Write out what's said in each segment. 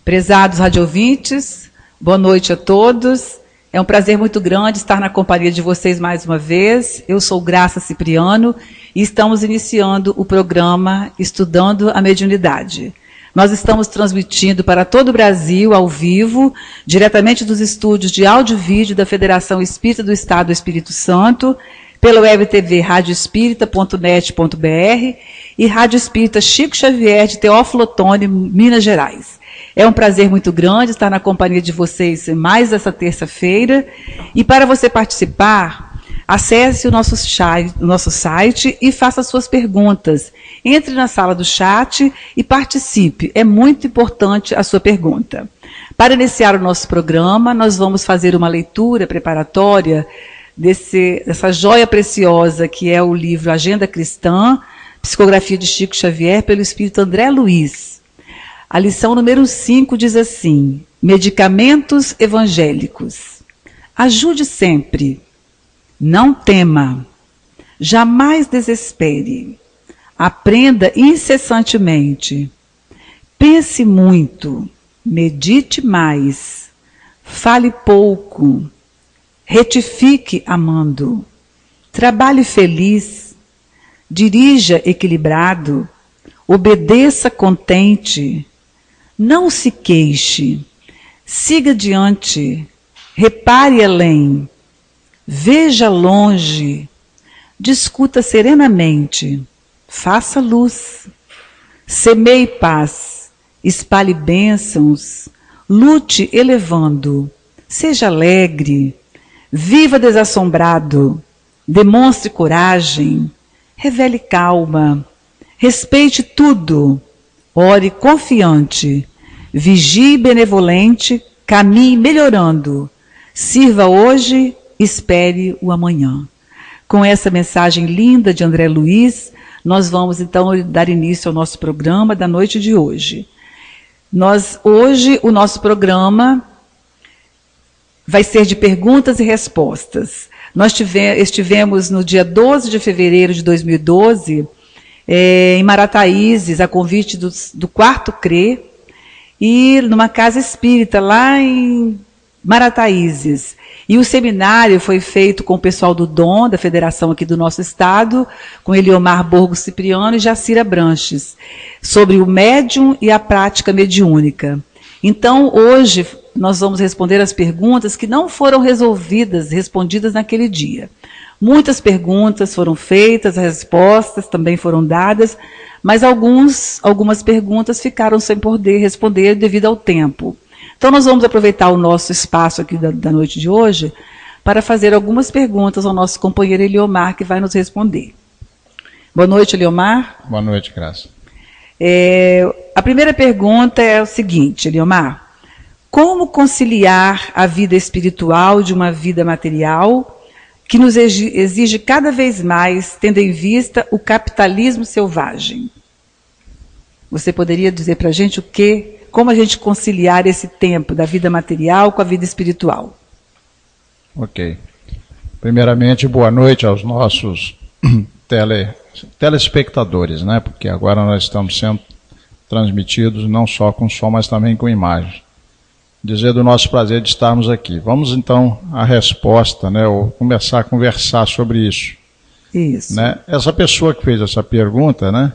Prezados radiovintes, boa noite a todos. É um prazer muito grande estar na companhia de vocês mais uma vez. Eu sou Graça Cipriano e estamos iniciando o programa Estudando a Mediunidade. Nós estamos transmitindo para todo o Brasil, ao vivo, diretamente dos estúdios de áudio e vídeo da Federação Espírita do Estado do Espírito Santo, pela web TV radioespírita.net.br e Rádio Espírita Chico Xavier de Teófilo Otoni, Minas Gerais. É um prazer muito grande estar na companhia de vocês mais essa terça-feira. E para você participar, acesse o nosso site e faça suas perguntas. Entre na sala do chat e participe. É muito importante a sua pergunta. Para iniciar o nosso programa, nós vamos fazer uma leitura preparatória dessa joia preciosa que é o livro Agenda Cristã, Psicografia de Chico Xavier, pelo Espírito André Luiz. A lição número 5 diz assim: medicamentos evangélicos. Ajude sempre, não tema, jamais desespere, aprenda incessantemente, pense muito, medite mais, fale pouco, retifique amando, trabalhe feliz, dirija equilibrado, obedeça contente, não se queixe, siga adiante, repare além, veja longe, discuta serenamente, faça luz, semeie paz, espalhe bênçãos, lute elevando, seja alegre, viva desassombrado, demonstre coragem, revele calma, respeite tudo, ore confiante, vigie benevolente, caminhe melhorando, sirva hoje, espere o amanhã. Com essa mensagem linda de André Luiz, nós vamos então dar início ao nosso programa da noite de hoje. Hoje o nosso programa vai ser de perguntas e respostas. Nós estivemos no dia 12 de fevereiro de 2012, em Marataízes, a convite do Quarto CRE, e numa casa espírita lá em Marataízes. E o seminário foi feito com o pessoal do DOM, da federação aqui do nosso estado, com Eliomar Borgo Cipriano e Jacira Branches, sobre o médium e a prática mediúnica. Então, hoje, nós vamos responder as perguntas que não foram respondidas naquele dia. Muitas perguntas foram feitas, respostas também foram dadas, mas algumas perguntas ficaram sem poder responder devido ao tempo. Então nós vamos aproveitar o nosso espaço aqui da noite de hoje para fazer algumas perguntas ao nosso companheiro Eliomar, que vai nos responder. Boa noite, Eliomar. Boa noite, Graça. A primeira pergunta é o seguinte, Eliomar: como conciliar a vida espiritual de uma vida material que nos exige cada vez mais, tendo em vista o capitalismo selvagem? Você poderia dizer para a gente como a gente conciliar esse tempo da vida material com a vida espiritual? Ok. Primeiramente, boa noite aos nossos telespectadores, né? Porque agora nós estamos sendo transmitidos não só com som, mas também com imagem. Dizer do nosso prazer de estarmos aqui. Vamos então à resposta, né, ou começar a conversar sobre isso. Isso. Né? Essa pessoa que fez essa pergunta, né,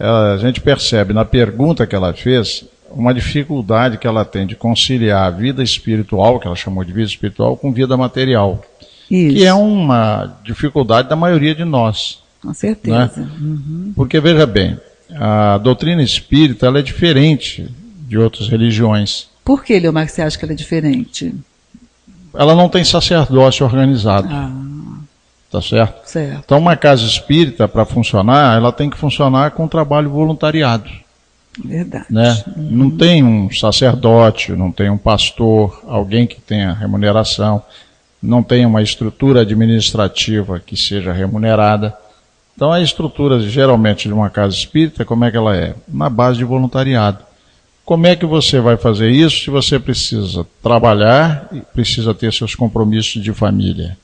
a gente percebe na pergunta que ela fez uma dificuldade que ela tem de conciliar a vida espiritual, que ela chamou de vida espiritual, com vida material. Isso. Que é uma dificuldade da maioria de nós. Com certeza. Né? Uhum. Porque, veja bem, a doutrina espírita ela é diferente de outras religiões. Por que, Eliomar, você acha que ela é diferente? Ela não tem sacerdócio organizado. Tá certo? Certo. Então, uma casa espírita, para funcionar, ela tem que funcionar com trabalho voluntariado. Verdade. Né? Uhum. Não tem um sacerdote, não tem um pastor, alguém que tenha remuneração, não tem uma estrutura administrativa que seja remunerada. Então, a estrutura, geralmente, de uma casa espírita, como é que ela é? Na base de voluntariado. Como é que você vai fazer isso se você precisa trabalhar e precisa ter seus compromissos de família?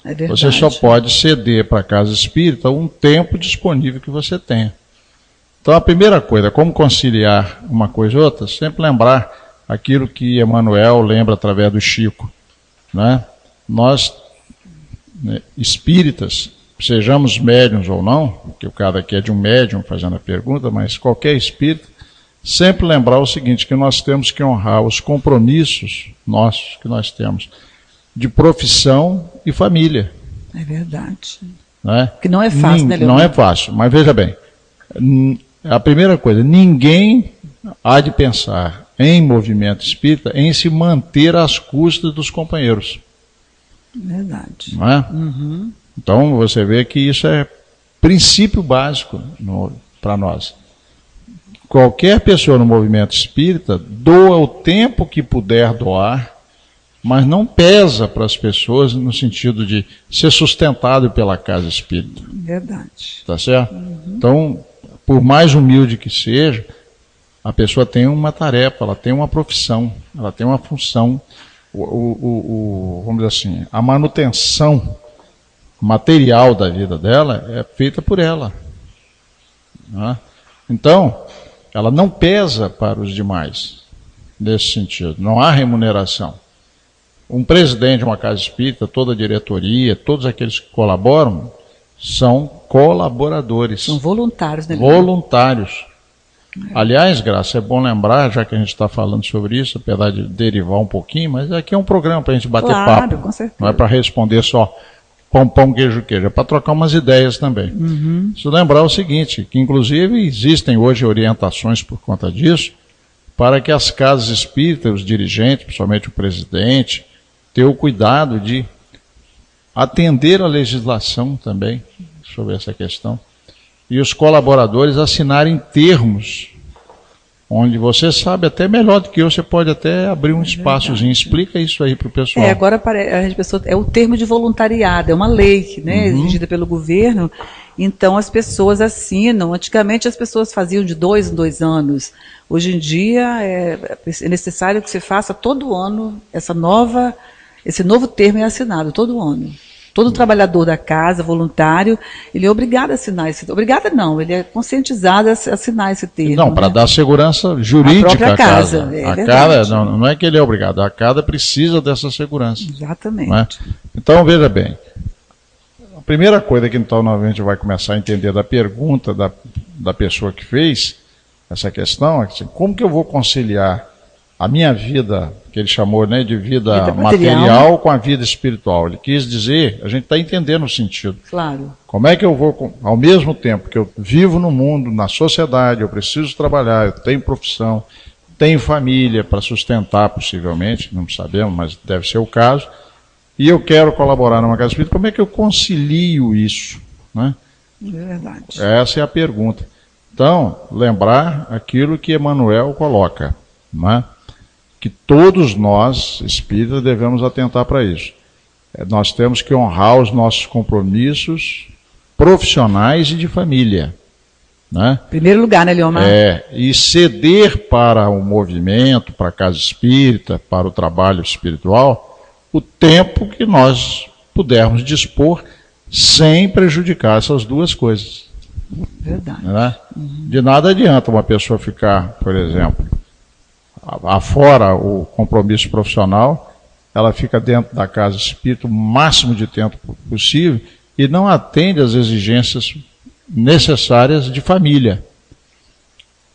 É verdade. Você só pode ceder para a casa espírita um tempo disponível que você tenha. Então, a primeira coisa, como conciliar uma coisa e outra, sempre lembrar aquilo que Emmanuel lembra através do Chico, né? Nós, espíritas, sejamos médiuns ou não, porque o cara aqui é de um médium fazendo a pergunta, mas qualquer espírito, sempre lembrar o seguinte, que nós temos que honrar os compromissos nossos que nós temos de profissão e família. É verdade. Né? Que não é fácil, né, Leonardo? Não é fácil, mas veja bem, a primeira coisa, ninguém há de pensar em movimento espírita em se manter às custas dos companheiros. Verdade. Não é? Então você vê que isso é princípio básico para nós. Qualquer pessoa no movimento espírita doa o tempo que puder doar, mas não pesa para as pessoas no sentido de ser sustentado pela casa espírita. Verdade. Tá certo? Então, por mais humilde que seja, a pessoa tem uma tarefa, ela tem uma profissão, ela tem uma função. Vamos dizer assim, a manutenção material da vida dela é feita por ela. Né? Então, ela não pesa para os demais, nesse sentido. Não há remuneração. Um presidente de uma casa espírita, toda a diretoria, todos aqueles que colaboram, são colaboradores. São voluntários, né? Voluntários. Aliás, Graça, é bom lembrar, já que a gente está falando sobre isso, apesar de derivar um pouquinho, mas aqui é um programa para a gente bater papo. Com certeza. Não é para responder só pão, queijo, é para trocar umas ideias também. Preciso lembrar o seguinte, que inclusive existem hoje orientações por conta disso, para que as casas espíritas, os dirigentes, principalmente o presidente, tenham o cuidado de atender a legislação também sobre essa questão. E os colaboradores assinarem termos, onde você sabe até melhor do que eu, você pode até abrir um espaçozinho. Explica isso aí para o pessoal. Agora a pessoa, é o termo de voluntariado, é uma lei, né, exigida pelo governo, então as pessoas assinam. Antigamente as pessoas faziam de 2 em 2 anos. Hoje em dia é necessário que você faça todo ano, esse novo termo é assinado todo ano. Todo trabalhador da casa, voluntário, ele é obrigado a assinar esse termo. Obrigado não, ele é conscientizado a assinar esse termo. Não, para dar segurança jurídica à casa. A casa não é que ele é obrigado, a casa precisa dessa segurança. Exatamente. Não é? Então, veja bem, a primeira coisa que então a gente vai começar a entender da pergunta da pessoa que fez essa questão, é assim, como que eu vou conciliar a minha vida, que ele chamou, né, de vida material com a vida espiritual? Ele quis dizer, a gente está entendendo o sentido. Claro. Como é que eu vou, ao mesmo tempo que eu vivo no mundo, na sociedade, eu preciso trabalhar, eu tenho profissão, tenho família para sustentar possivelmente, não sabemos, mas deve ser o caso, e eu quero colaborar numa casa espírita, como é que eu concilio isso? Né? É verdade. Essa é a pergunta. Então, lembrar aquilo que Emmanuel coloca, né? Que todos nós, espíritas, devemos atentar para isso. Nós temos que honrar os nossos compromissos profissionais e de família. Né? Primeiro lugar, né, Leomar? E ceder para o movimento, para a casa espírita, para o trabalho espiritual, o tempo que nós pudermos dispor sem prejudicar essas duas coisas. Verdade. Né? De nada adianta uma pessoa ficar, por exemplo, afora o compromisso profissional, ela fica dentro da casa espírita o máximo de tempo possível e não atende às exigências necessárias de família.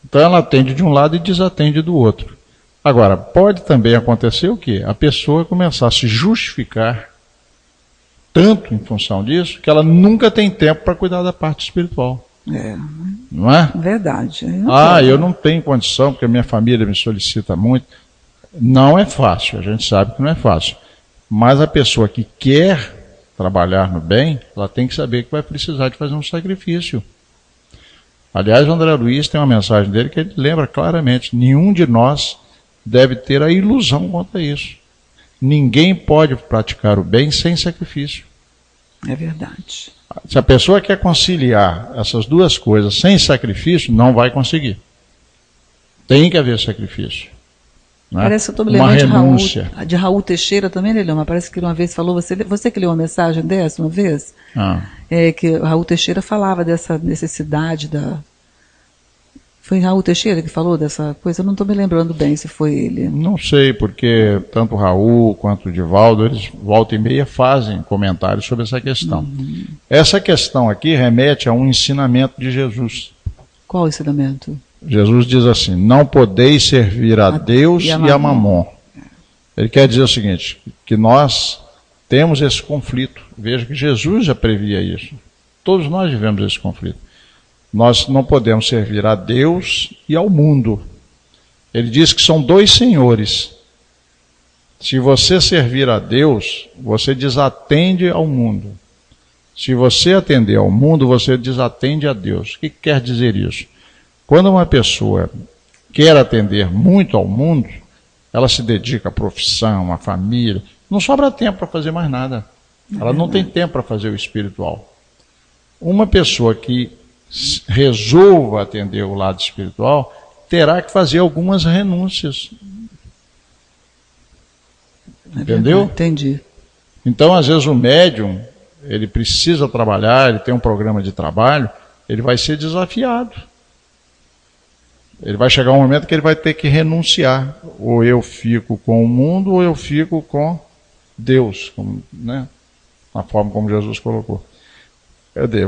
Então ela atende de um lado e desatende do outro. Agora, pode também acontecer o quê? A pessoa começar a se justificar tanto em função disso, que ela nunca tem tempo para cuidar da parte espiritual. Não é? Verdade. Eu não tenho condição, porque a minha família me solicita muito. Não é fácil, a gente sabe que não é fácil. Mas a pessoa que quer trabalhar no bem, ela tem que saber que vai precisar de fazer um sacrifício. Aliás, o André Luiz tem uma mensagem dele que ele lembra claramente: nenhum de nós deve ter a ilusão quanto a isso. Ninguém pode praticar o bem sem sacrifício. É verdade. Se a pessoa quer conciliar essas duas coisas sem sacrifício, não vai conseguir. Tem que haver sacrifício. Né? Parece que eu estou me lembrando de Raul Teixeira também, né, Leomar? Parece que uma vez falou, você que leu uma mensagem dessa uma vez? Que Raul Teixeira falava dessa necessidade Foi Raul Teixeira que falou dessa coisa? Eu não estou me lembrando bem se foi ele. Não sei, porque tanto o Raul quanto o Divaldo, eles volta e meia fazem comentários sobre essa questão. Essa questão aqui remete a um ensinamento de Jesus. Qual ensinamento? Jesus diz assim: não podeis servir a Deus e a Mamon. Ele quer dizer o seguinte, que nós temos esse conflito. Veja que Jesus já previa isso. Todos nós vivemos esse conflito. Nós não podemos servir a Deus e ao mundo. Ele diz que são dois senhores. Se você servir a Deus, você desatende ao mundo. Se você atender ao mundo, você desatende a Deus. O que quer dizer isso? Quando uma pessoa quer atender muito ao mundo, ela se dedica à profissão, à família, não sobra tempo para fazer mais nada. Ela não tem tempo para fazer o espiritual. Uma pessoa que resolva atender o lado espiritual, terá que fazer algumas renúncias. Entendeu? Entendi. Então, às vezes, o médium, ele precisa trabalhar, ele tem um programa de trabalho, ele vai ser desafiado. Ele vai chegar um momento que ele vai ter que renunciar. Ou eu fico com o mundo, ou eu fico com Deus, né? Na forma como Jesus colocou.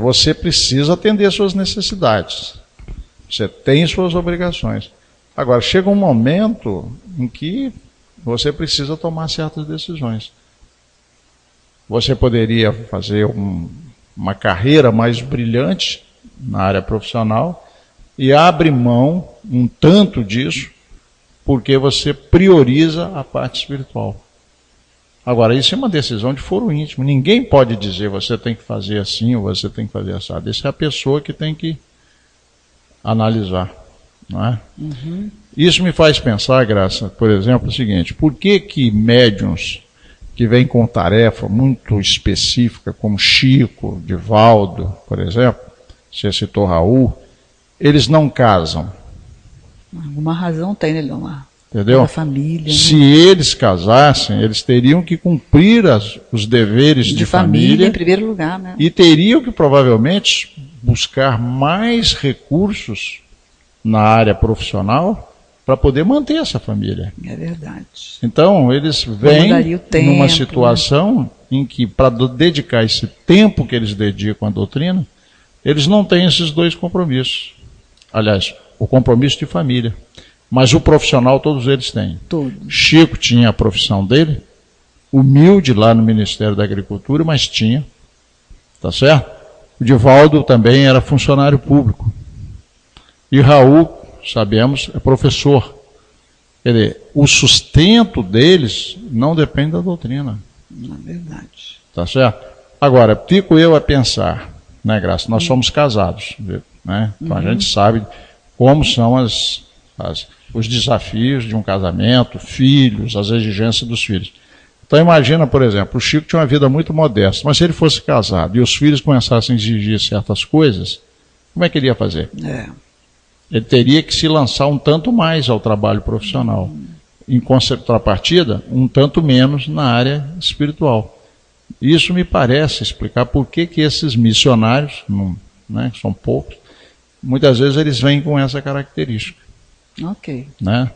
Você precisa atender suas necessidades. Você tem suas obrigações. Agora, chega um momento em que você precisa tomar certas decisões. Você poderia fazer uma carreira mais brilhante na área profissional e abre mão um tanto disso porque você prioriza a parte espiritual. Agora, isso é uma decisão de foro íntimo. Ninguém pode dizer você tem que fazer assim ou você tem que fazer assado. Isso é a pessoa que tem que analisar. Não é? Isso me faz pensar, Graça, por exemplo, o seguinte: por que médiuns que vêm com tarefa muito específica, como Chico, Divaldo, por exemplo, você citou Raul, eles não casam? Alguma razão tem, né, Leomar? Entendeu? Família, se né? eles casassem, eles teriam que cumprir os deveres de família em primeiro lugar, né? E teriam que provavelmente buscar mais recursos na área profissional para poder manter essa família. É verdade. Então, eles vêm numa situação em que, para dedicar esse tempo que eles dedicam à doutrina, eles não têm esses dois compromissos. Aliás, o compromisso de família. Mas o profissional todos eles têm. Todos. Chico tinha a profissão dele, humilde lá no Ministério da Agricultura, mas tinha. Tá certo? O Divaldo também era funcionário público. E Raul, sabemos, é professor. Quer dizer, o sustento deles não depende da doutrina. Na verdade. Tá certo? Agora, fico eu a pensar, né, Graça? Nós somos casados, né? Então a gente sabe como são os desafios de um casamento, filhos, as exigências dos filhos. Então imagina, por exemplo, o Chico tinha uma vida muito modesta, mas se ele fosse casado e os filhos começassem a exigir certas coisas, como é que ele ia fazer? Ele teria que se lançar um tanto mais ao trabalho profissional. Em contrapartida, um tanto menos na área espiritual. Isso me parece explicar por que esses missionários, né, que são poucos, muitas vezes eles vêm com essa característica. Ok. Né?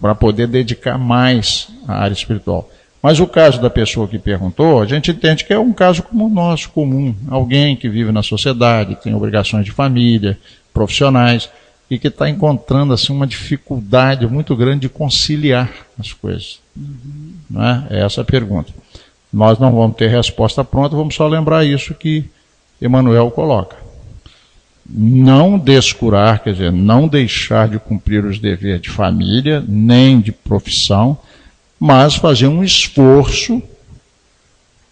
Para poder dedicar mais à área espiritual. Mas o caso da pessoa que perguntou, a gente entende que é um caso como o nosso, comum. Alguém que vive na sociedade, tem obrigações de família, profissionais, e que está encontrando assim, uma dificuldade muito grande de conciliar as coisas. Né? É essa a pergunta. Nós não vamos ter resposta pronta, vamos só lembrar isso que Emmanuel coloca. Não descurar, quer dizer, não deixar de cumprir os deveres de família, nem de profissão, mas fazer um esforço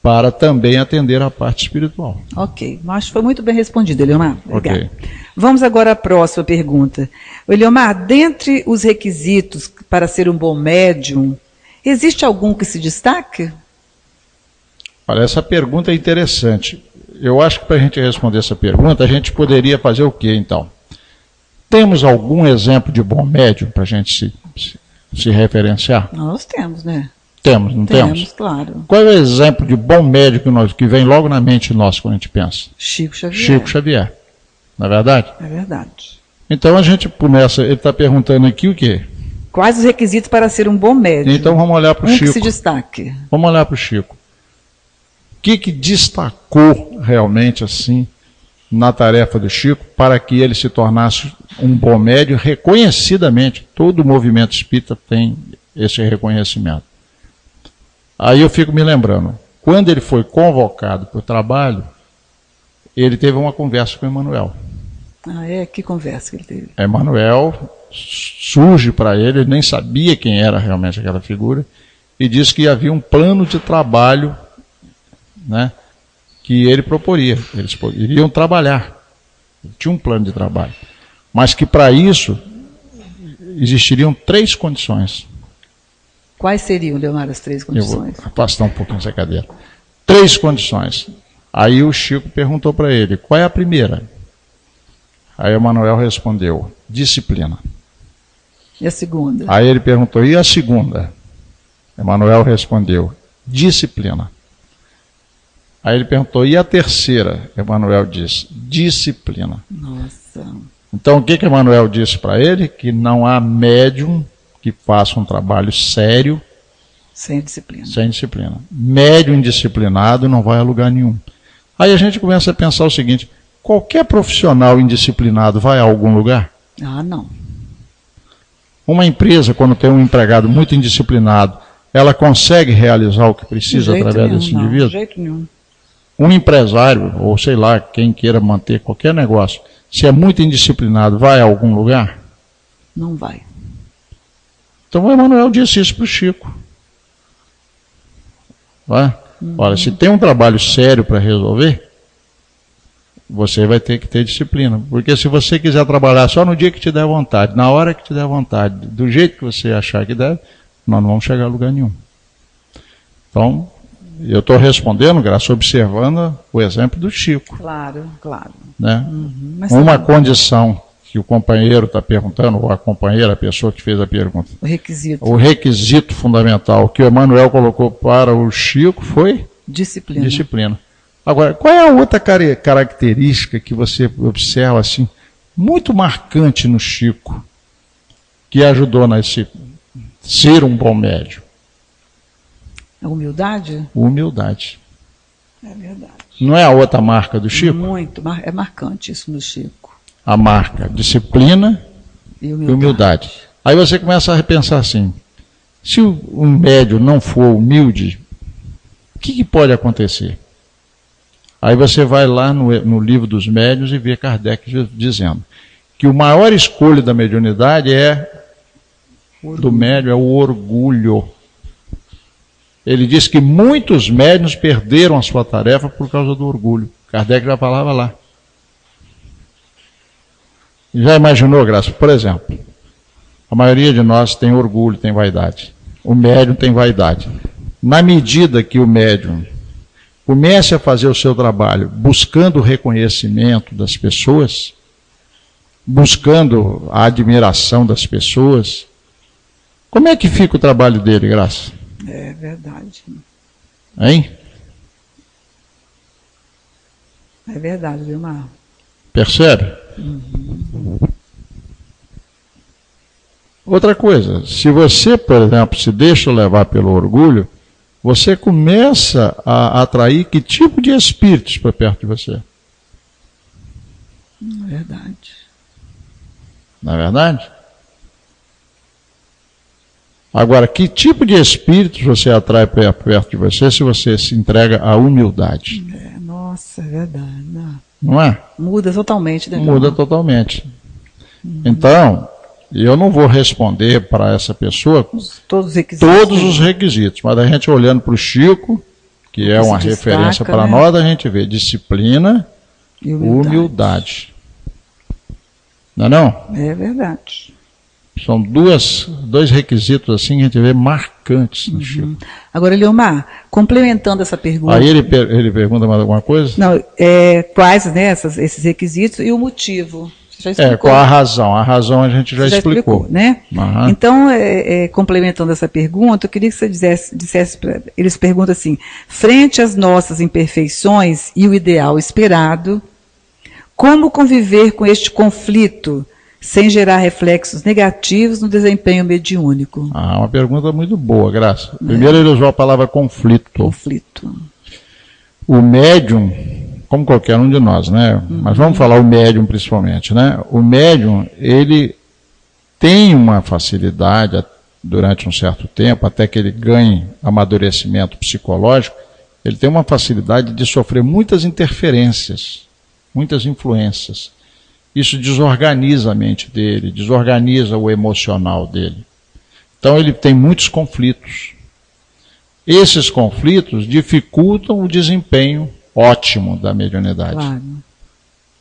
para também atender a parte espiritual. Ok, acho que foi muito bem respondido, Eliomar. Obrigada. Ok. Vamos agora à próxima pergunta. Eliomar, dentre os requisitos para ser um bom médium, existe algum que se destaque? Olha, essa pergunta é interessante. Eu acho que para a gente responder essa pergunta, a gente poderia fazer o quê, então? Temos algum exemplo de bom médium para a gente se referenciar? Nós temos, né? Temos, não temos? Temos, claro. Qual é o exemplo de bom médium que vem logo na mente nossa quando a gente pensa? Chico Xavier. Chico Xavier. Não é verdade? É verdade. Então a gente começa, ele está perguntando aqui o quê? Quais os requisitos para ser um bom médium? Então vamos olhar para o Chico. Que se destaque. Vamos olhar para o Chico. O que destacou realmente assim na tarefa do Chico para que ele se tornasse um bom médium reconhecidamente? Todo o movimento espírita tem esse reconhecimento. Aí eu fico me lembrando, quando ele foi convocado para o trabalho, ele teve uma conversa com Emmanuel. Ah, é? Que conversa que ele teve? Emmanuel surge para ele, ele nem sabia quem era realmente aquela figura, e disse que havia um plano de trabalho, né, que ele proporia. Eles iriam trabalhar, tinha um plano de trabalho, mas que para isso existiriam 3 condições. Quais seriam, Leomar, as 3 condições? Eu vou afastar um pouquinho essa cadeira. 3 condições. Aí o Chico perguntou para ele, qual é a primeira? Aí Emmanuel respondeu, disciplina. E a segunda? Aí ele perguntou, e a segunda? Emmanuel respondeu, disciplina. Aí ele perguntou, e a terceira? Emmanuel disse, disciplina. Nossa. Então o que Emmanuel disse para ele? Que não há médium que faça um trabalho sério sem disciplina. Sem disciplina. Médium indisciplinado não vai a lugar nenhum. Aí a gente começa a pensar o seguinte, qualquer profissional indisciplinado vai a algum lugar? Ah, não. Uma empresa, quando tem um empregado muito indisciplinado, ela consegue realizar o que precisa através desse indivíduo? De jeito nenhum. Um empresário, ou sei lá, quem queira manter qualquer negócio, se é muito indisciplinado, vai a algum lugar? Não vai. Então o Emmanuel disse isso para o Chico. Vai? Olha, se tem um trabalho sério para resolver, você vai ter que ter disciplina. Porque se você quiser trabalhar só no dia que te der vontade, na hora que te der vontade, do jeito que você achar que deve, nós não vamos chegar a lugar nenhum. Então, eu estou respondendo, Graça, observando o exemplo do Chico. Claro, claro. Né? Uma condição que o companheiro está perguntando, ou a companheira, a pessoa que fez a pergunta. O requisito. O requisito fundamental que o Emmanuel colocou para o Chico foi? Disciplina. Disciplina. Agora, qual é a outra característica que você observa assim, muito marcante no Chico, que ajudou a ser um bom médium? A humildade? Humildade. É verdade. Não é a outra marca do Chico? Muito, é marcante isso no Chico. A marca, disciplina e humildade. Aí você começa a repensar assim, se um médium não for humilde, o que pode acontecer? Aí você vai lá no livro dos médiuns e vê Kardec dizendo que o maior escolha da mediunidade do médium é o orgulho. Ele diz que muitos médiuns perderam a sua tarefa por causa do orgulho. Kardec já falava lá. Já imaginou, Graça? Por exemplo, a maioria de nós tem orgulho, tem vaidade. O médium tem vaidade. Na medida que o médium comece a fazer o seu trabalho buscando o reconhecimento das pessoas, buscando a admiração das pessoas, como é que fica o trabalho dele, Graça? É verdade. Hein? É verdade, Vilmar. Percebe? Outra coisa, se você, por exemplo, se deixa levar pelo orgulho, você começa a atrair que tipo de espíritos para perto de você? Verdade. Não é verdade? Agora, que tipo de espíritos você atrai perto de você se você se entrega à humildade? Nossa, é verdade. Não é? Muda totalmente. Né, Muda totalmente. Então, eu não vou responder para essa pessoa todos os requisitos, mas a gente olhando para o Chico, que é uma referência para nós, a gente vê disciplina e humildade. Não é não? É verdade. São dois requisitos assim que a gente vê marcantes no Chico. Agora, Leomar, complementando essa pergunta... Aí ele pergunta mais alguma coisa? Não, quais, né, esses requisitos e o motivo? Você já explicou? Qual a razão? A razão a gente já explicou, né? Então, complementando essa pergunta, eu queria que você dissesse eles perguntam assim, frente às nossas imperfeições e o ideal esperado, como conviver com este conflito sem gerar reflexos negativos no desempenho mediúnico? Uma pergunta muito boa, Graça. Primeiro ele usou a palavra conflito. Conflito. O médium, como qualquer um de nós, né? Mas vamos falar o médium principalmente, né? O médium, ele tem uma facilidade durante um certo tempo, até que ele ganhe amadurecimento psicológico, ele tem uma facilidade de sofrer muitas interferências, muitas influências. Isso desorganiza a mente dele, desorganiza o emocional dele. Então ele tem muitos conflitos. Esses conflitos dificultam o desempenho ótimo da mediunidade. Claro.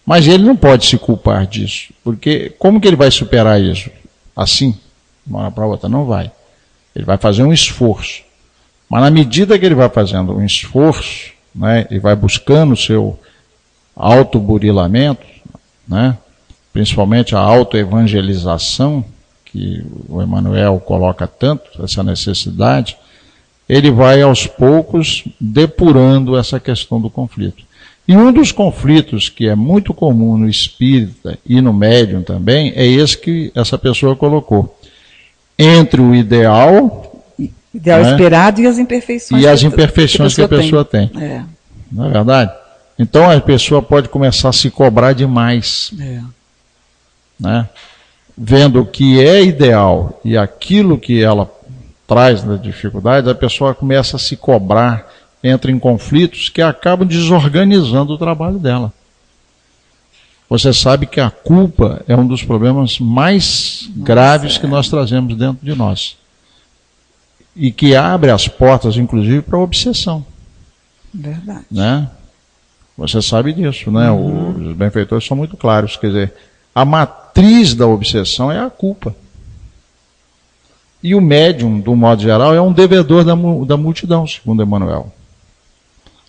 Mas ele não pode se culpar disso, porque como que ele vai superar isso? Assim, de uma hora para outra, não vai. Ele vai fazer um esforço. Mas na medida que ele vai fazendo um esforço, né, e vai buscando o seu autoburilamento, né, principalmente a autoevangelização, que o Emmanuel coloca tanto, essa necessidade, ele vai aos poucos depurando essa questão do conflito. E um dos conflitos que é muito comum no espírita e no médium também é esse que essa pessoa colocou. Entre o ideal esperado e as imperfeições. E as imperfeições que a pessoa tem. Não é verdade? Então a pessoa pode começar a se cobrar demais. Né? Vendo o que é ideal e aquilo que ela traz da dificuldade, a pessoa começa a se cobrar, entra em conflitos que acabam desorganizando o trabalho dela. Você sabe que a culpa é um dos problemas mais graves que nós trazemos dentro de nós. E que abre as portas, inclusive, para a obsessão. Verdade. Né? Você sabe disso, né? Os benfeitores são muito claros. Quer dizer, a matriz da obsessão é a culpa. E o médium, do modo geral, é um devedor da multidão, segundo Emmanuel.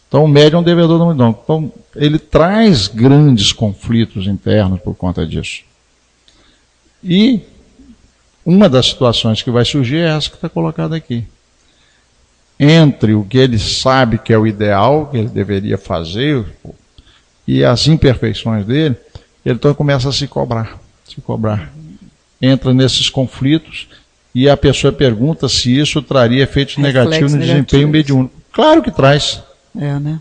Então, o médium é um devedor da multidão. Então, ele traz grandes conflitos internos por conta disso. E uma das situações que vai surgir é essa que está colocada aqui. Entre o que ele sabe que é o ideal, que ele deveria fazer, e as imperfeições dele, ele então começa a se cobrar. Entra nesses conflitos e a pessoa pergunta se isso traria efeitos negativos no desempenho mediúnico. Claro que traz. Né?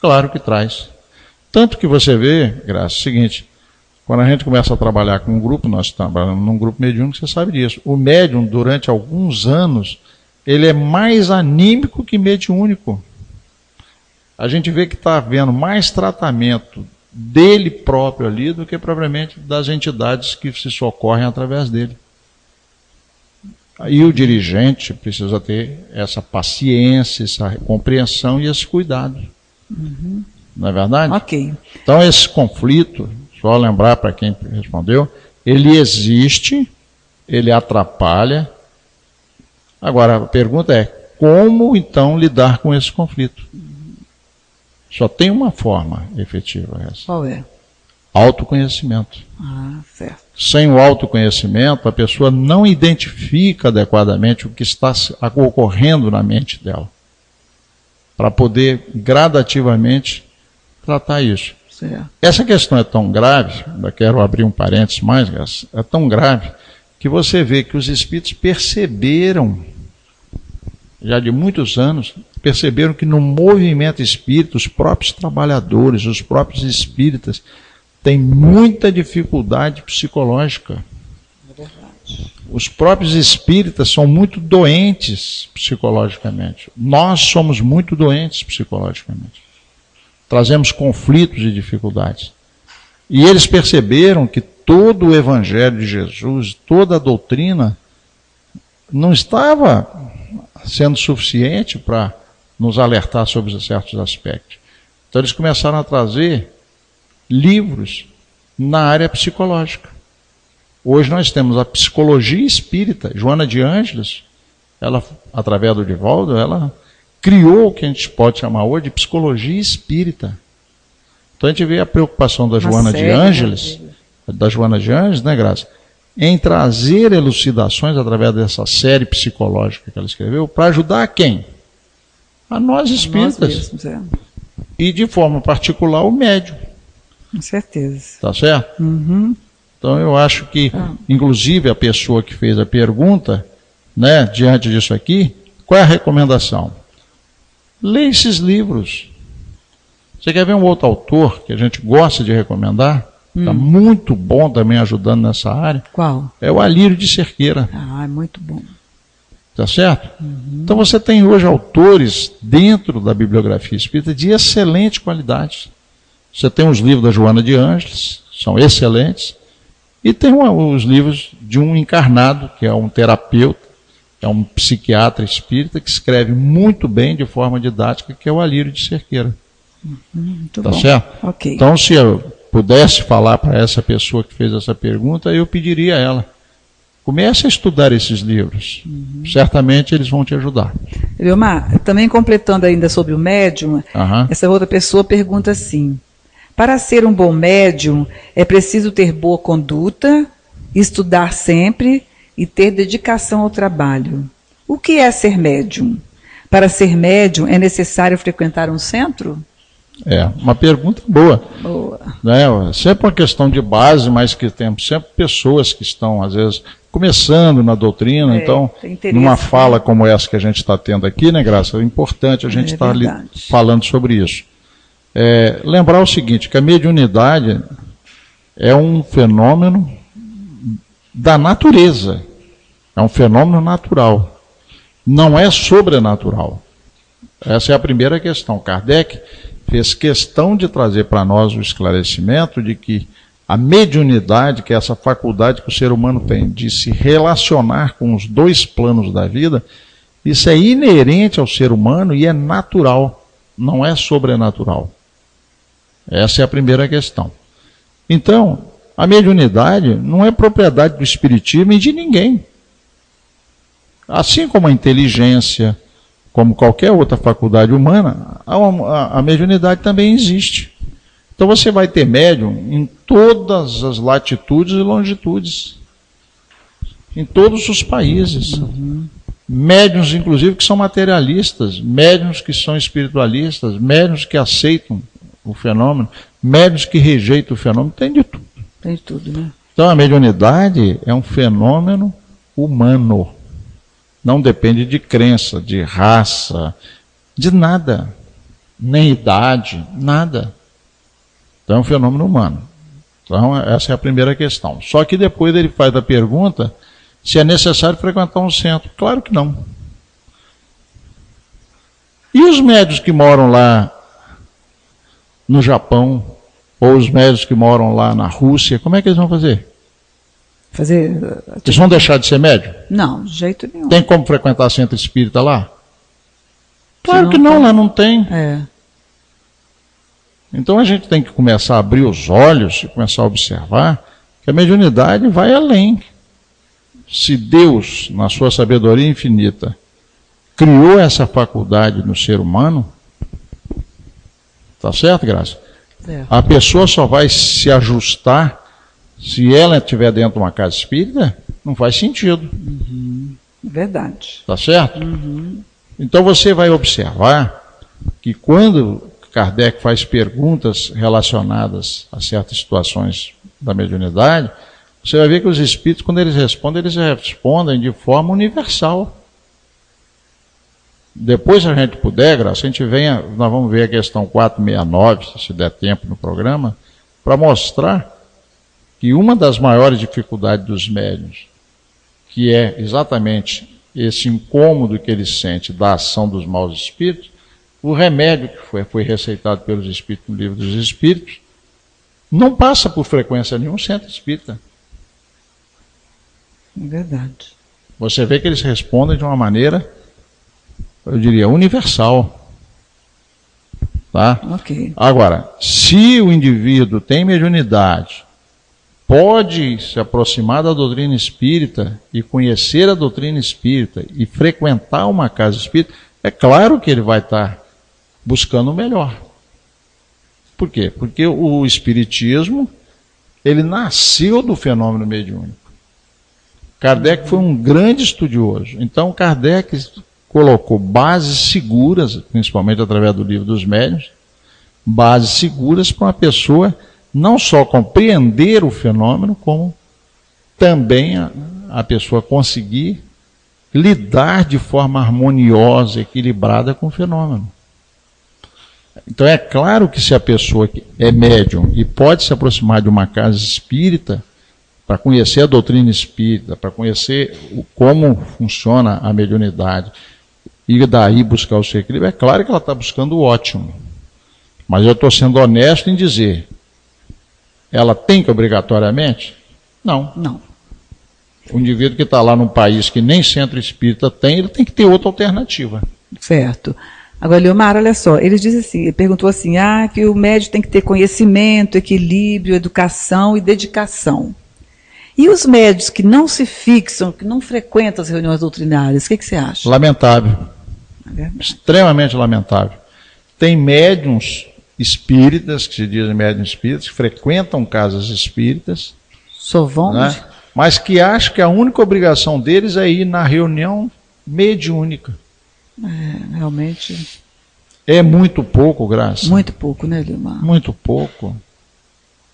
Claro que traz. Tanto que você vê, Graça, é o seguinte, quando a gente começa a trabalhar com um grupo, nós estamos trabalhando num grupo mediúnico, você sabe disso. O médium, durante alguns anos, ele é mais anímico que mediúnico. A gente vê que está havendo mais tratamento dele próprio ali do que propriamente das entidades que se socorrem através dele. E o dirigente precisa ter essa paciência, essa compreensão e esse cuidado. Não é verdade? Ok. Então esse conflito, só lembrar para quem respondeu, ele existe, ele atrapalha. Agora a pergunta é, como então lidar com esse conflito? Só tem uma forma efetiva essa. Qual é? Autoconhecimento. Certo. Sem o autoconhecimento, a pessoa não identifica adequadamente o que está ocorrendo na mente dela, para poder gradativamente tratar isso. Certo. Essa questão é tão grave, ainda quero abrir um parênteses mais, é tão grave, que você vê que os espíritos perceberam, já de muitos anos, perceberam que no movimento espírita, os próprios trabalhadores, os próprios espíritas, têm muita dificuldade psicológica. É verdade. Os próprios espíritas são muito doentes psicologicamente. Nós somos muito doentes psicologicamente. Trazemos conflitos e dificuldades. E eles perceberam que todo o Evangelho de Jesus, toda a doutrina, não estava sendo suficiente para nos alertar sobre certos aspectos. Então eles começaram a trazer livros na área psicológica. Hoje nós temos a psicologia espírita. Joana de Ângeles, ela, através do Divaldo, ela criou o que a gente pode chamar hoje de psicologia espírita. Então a gente vê a preocupação da Joana de Ângeles, né, Graça, em trazer elucidações através dessa série psicológica que ela escreveu, para ajudar a quem? A nós espíritas. Nós mesmos, E de forma particular o médium. Com certeza. Tá certo? Então eu acho que, inclusive a pessoa que fez a pergunta, né, diante disso aqui, qual é a recomendação? Leia esses livros. Você quer ver um outro autor que a gente gosta de recomendar? Está muito bom também ajudando nessa área. Qual? É o Alírio de Cerqueira. Ah, é muito bom. Tá certo? Então você tem hoje autores dentro da bibliografia espírita de excelente qualidade. Você tem os livros da Joana de Ângeles, são excelentes, e tem os livros de um encarnado, que é um terapeuta, é um psiquiatra espírita, que escreve muito bem de forma didática, que é o Alírio de Cerqueira. Muito Tá bom. certo? Ok. Então, se eu pudesse falar para essa pessoa que fez essa pergunta, eu pediria a ela: comece a estudar esses livros. Certamente eles vão te ajudar. Eliomar, também completando ainda sobre o médium, essa outra pessoa pergunta assim: para ser um bom médium, é preciso ter boa conduta, estudar sempre e ter dedicação ao trabalho. O que é ser médium? Para ser médium, é necessário frequentar um centro? É, uma pergunta boa. Boa. Né? Sempre uma questão de base, mas que temos sempre pessoas que estão, às vezes, começando na doutrina. Então, numa fala como essa que a gente está tendo aqui, né, Graça, é importante a gente estar falando sobre isso. Lembrar o seguinte, que a mediunidade é um fenômeno da natureza, é um fenômeno natural, não é sobrenatural. Essa é a primeira questão. Kardec fez questão de trazer para nós o esclarecimento de que a mediunidade, que é essa faculdade que o ser humano tem de se relacionar com os dois planos da vida, isso é inerente ao ser humano e é natural, não é sobrenatural. Essa é a primeira questão. Então, a mediunidade não é propriedade do espiritismo e de ninguém. Assim como a inteligência, como qualquer outra faculdade humana, a mediunidade também existe. Então você vai ter médium em todas as latitudes e longitudes, em todos os países. Médiuns, inclusive, que são materialistas, médiuns que são espiritualistas, médiuns que aceitam o fenômeno, médiuns que rejeitam o fenômeno, tem de tudo. Tem de tudo, né? Então a mediunidade é um fenômeno humano. Não depende de crença, de raça, de nada, nem idade, nada. Então é um fenômeno humano. Então essa é a primeira questão. Só que depois ele faz a pergunta se é necessário frequentar um centro. Claro que não. E os médios que moram lá no Japão, ou os médios que moram lá na Rússia, como é que eles vão fazer? Eles vão deixar de ser médium? Não, de jeito nenhum. Tem como frequentar centro espírita lá? Claro que não, lá não tem. Então a gente tem que começar a abrir os olhos e começar a observar que a mediunidade vai além. Se Deus, na sua sabedoria infinita, criou essa faculdade no ser humano, tá certo, Graça? A pessoa só vai se ajustar se ela estiver dentro de uma casa espírita, não faz sentido. Verdade. Tá certo? Então você vai observar que quando Kardec faz perguntas relacionadas a certas situações da mediunidade, você vai ver que os espíritos, quando eles respondem de forma universal. Depois, se a gente puder, Graça, nós vamos ver a questão 469, se der tempo no programa, para mostrar que uma das maiores dificuldades dos médiuns, que é exatamente esse incômodo que eles sentem da ação dos maus espíritos, o remédio que foi receitado pelos espíritos no Livro dos Espíritos, não passa por frequência nenhum centro espírita. É verdade. Você vê que eles respondem de uma maneira, eu diria, universal. Tá? Ok. Agora, se o indivíduo tem mediunidade, pode se aproximar da doutrina espírita e conhecer a doutrina espírita e frequentar uma casa espírita, é claro que ele vai estar buscando o melhor. Por quê? Porque o espiritismo, ele nasceu do fenômeno mediúnico. Kardec foi um grande estudioso. Então Kardec colocou bases seguras, principalmente através do Livro dos Médiuns, bases seguras para uma pessoa não só compreender o fenômeno, como também a pessoa conseguir lidar de forma harmoniosa, equilibrada com o fenômeno. Então é claro que se a pessoa é médium e pode se aproximar de uma casa espírita para conhecer a doutrina espírita, para conhecer como funciona a mediunidade e daí buscar o seu equilíbrio, é claro que ela está buscando o ótimo. Mas eu estou sendo honesto em dizer, ela tem que obrigatoriamente? Não. Não. O indivíduo que está lá num país que nem centro espírita tem, ele tem que ter outra alternativa. Certo. Agora, Leomar, olha só, ele diz assim, ele perguntou assim, que o médium tem que ter conhecimento, equilíbrio, educação e dedicação. E os médios que não se fixam, que não frequentam as reuniões doutrinárias, o que você acha? Lamentável. Extremamente lamentável. Tem médiums espíritas, que se dizem médiums espíritas, que frequentam casas espíritas. Só vão? Né? Mas que acham que a única obrigação deles é ir na reunião mediúnica. Realmente. É muito pouco, Graça. Muito pouco, né, Leomar? Muito pouco.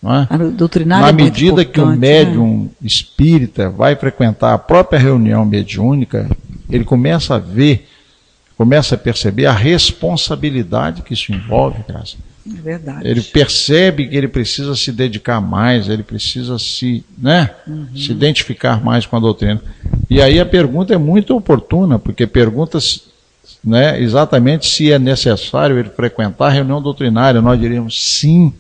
Não é? A doutrinária na medida que o médium espírita vai frequentar a própria reunião mediúnica, ele começa a ver, começa a perceber a responsabilidade que isso envolve, Graça. É verdade. Ele percebe que ele precisa se dedicar mais, ele precisa se identificar mais com a doutrina. E aí a pergunta é muito oportuna, porque pergunta-se, né, exatamente se é necessário ele frequentar a reunião doutrinária. Nós diríamos sim.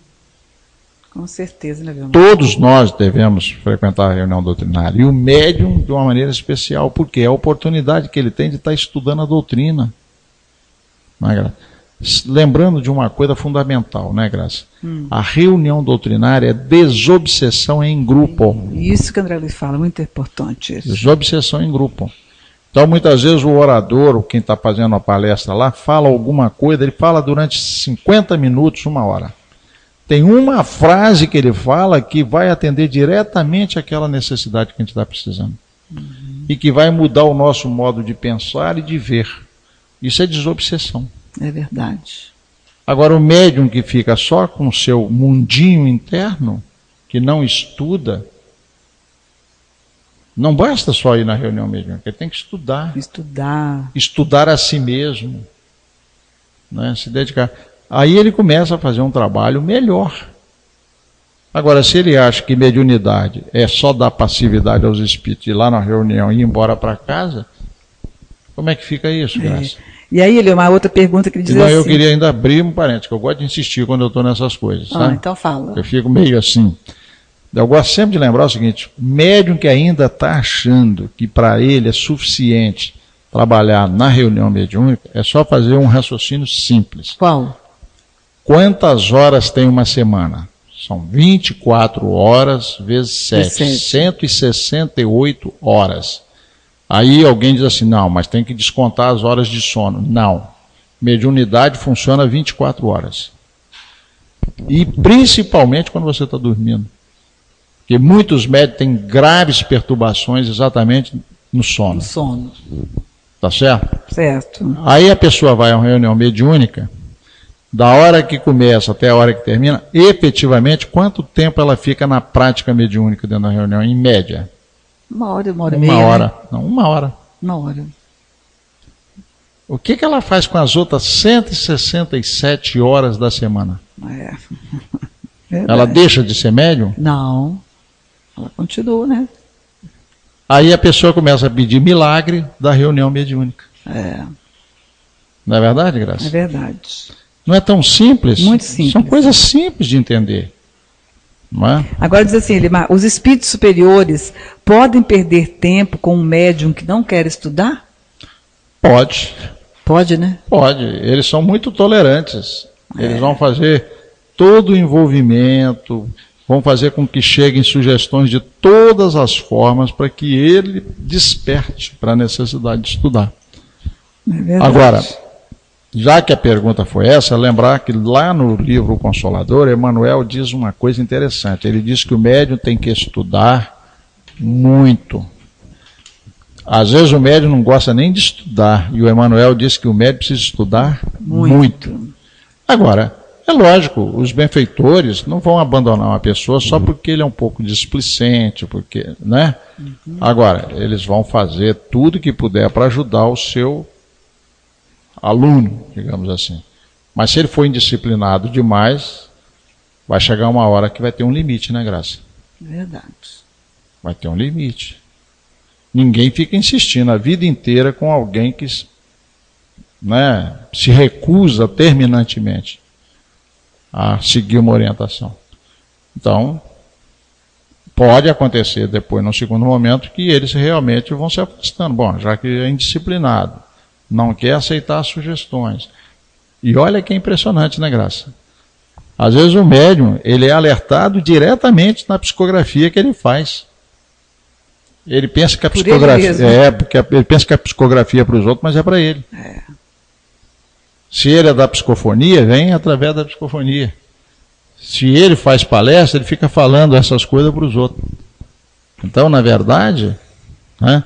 Com certeza, né, Leomar? Todos nós devemos frequentar a reunião doutrinária. E o médium de uma maneira especial, porque é a oportunidade que ele tem de estar estudando a doutrina. Não é, Graça? Lembrando de uma coisa fundamental, né, Graça? A reunião doutrinária é desobsessão em grupo. Isso que o André Luiz fala, muito importante isso. Desobsessão em grupo. Então, muitas vezes o orador, ou quem está fazendo a palestra lá, fala alguma coisa, ele fala durante 50 minutos, 1 hora. Tem uma frase que ele fala que vai atender diretamente àquela necessidade que a gente está precisando. E que vai mudar o nosso modo de pensar e de ver. Isso é desobsessão. É verdade. Agora, o médium que fica só com o seu mundinho interno, que não estuda, não basta só ir na reunião mediúnica, ele tem que estudar. Estudar a si mesmo, né? Se dedicar. Aí ele começa a fazer um trabalho melhor. Agora, se ele acha que mediunidade é só dar passividade aos espíritos, ir lá na reunião e ir embora para casa, como é que fica isso, Graça? E aí, ele uma outra pergunta que ele diz assim... Eu queria ainda abrir um parênteses, que eu gosto de insistir quando eu estou nessas coisas. Sabe? Então fala. Eu fico meio assim. Eu gosto sempre de lembrar o seguinte, médium que ainda está achando que para ele é suficiente trabalhar na reunião mediúnica, é só fazer um raciocínio simples. Qual? Quantas horas tem uma semana? São 24 horas vezes 7, 168 horas. Aí alguém diz assim, não, mas tem que descontar as horas de sono. Não. Mediunidade funciona 24 horas. E principalmente quando você está dormindo. Porque muitos médios têm graves perturbações exatamente no sono. No sono. Tá certo? Certo. Aí a pessoa vai a uma reunião mediúnica, da hora que começa até a hora que termina, efetivamente, quanto tempo ela fica na prática mediúnica dentro da reunião, em média? 1 hora, 1 hora e meia. 1 hora. Né? Não, 1 hora. 1 hora. O que ela faz com as outras 167 horas da semana? Ela deixa de ser médium? Não. Ela continua, né? Aí a pessoa começa a pedir milagre da reunião mediúnica. Não é verdade, Graça? É verdade. Não é tão simples? Muito simples. São coisas simples de entender. Não é? Agora diz assim, Elimar, os espíritos superiores podem perder tempo com um médium que não quer estudar? Pode. Pode, né? Pode. Eles são muito tolerantes. Eles vão fazer todo o envolvimento, vão fazer com que cheguem sugestões de todas as formas para que ele desperte para a necessidade de estudar. É verdade. Agora, já que a pergunta foi essa, lembrar que lá no livro O Consolador, Emmanuel diz uma coisa interessante. Ele diz que o médium tem que estudar muito. Às vezes o médium não gosta nem de estudar, e o Emmanuel diz que o médium precisa estudar muito. Agora, É lógico, os benfeitores não vão abandonar uma pessoa só porque ele é um pouco displicente, porque, né? Agora, eles vão fazer tudo que puder para ajudar o seu aluno, digamos assim. Mas se ele for indisciplinado demais, vai chegar uma hora que vai ter um limite, né, Graça? Verdade. Vai ter um limite. Ninguém fica insistindo a vida inteira com alguém que, né, se recusa terminantemente a seguir uma orientação. Então, pode acontecer depois, no segundo momento, que eles realmente vão se afastando. Bom, já que é indisciplinado, não quer aceitar as sugestões. E olha que é impressionante, né, Graça? Às vezes o médium, ele é alertado diretamente na psicografia que ele faz. Ele pensa que a psicografia porque ele pensa que a psicografia é para os outros, mas é para ele. Se ele é da psicofonia, vem através da psicofonia. Se ele faz palestra, ele fica falando essas coisas para os outros. Então, na verdade, né,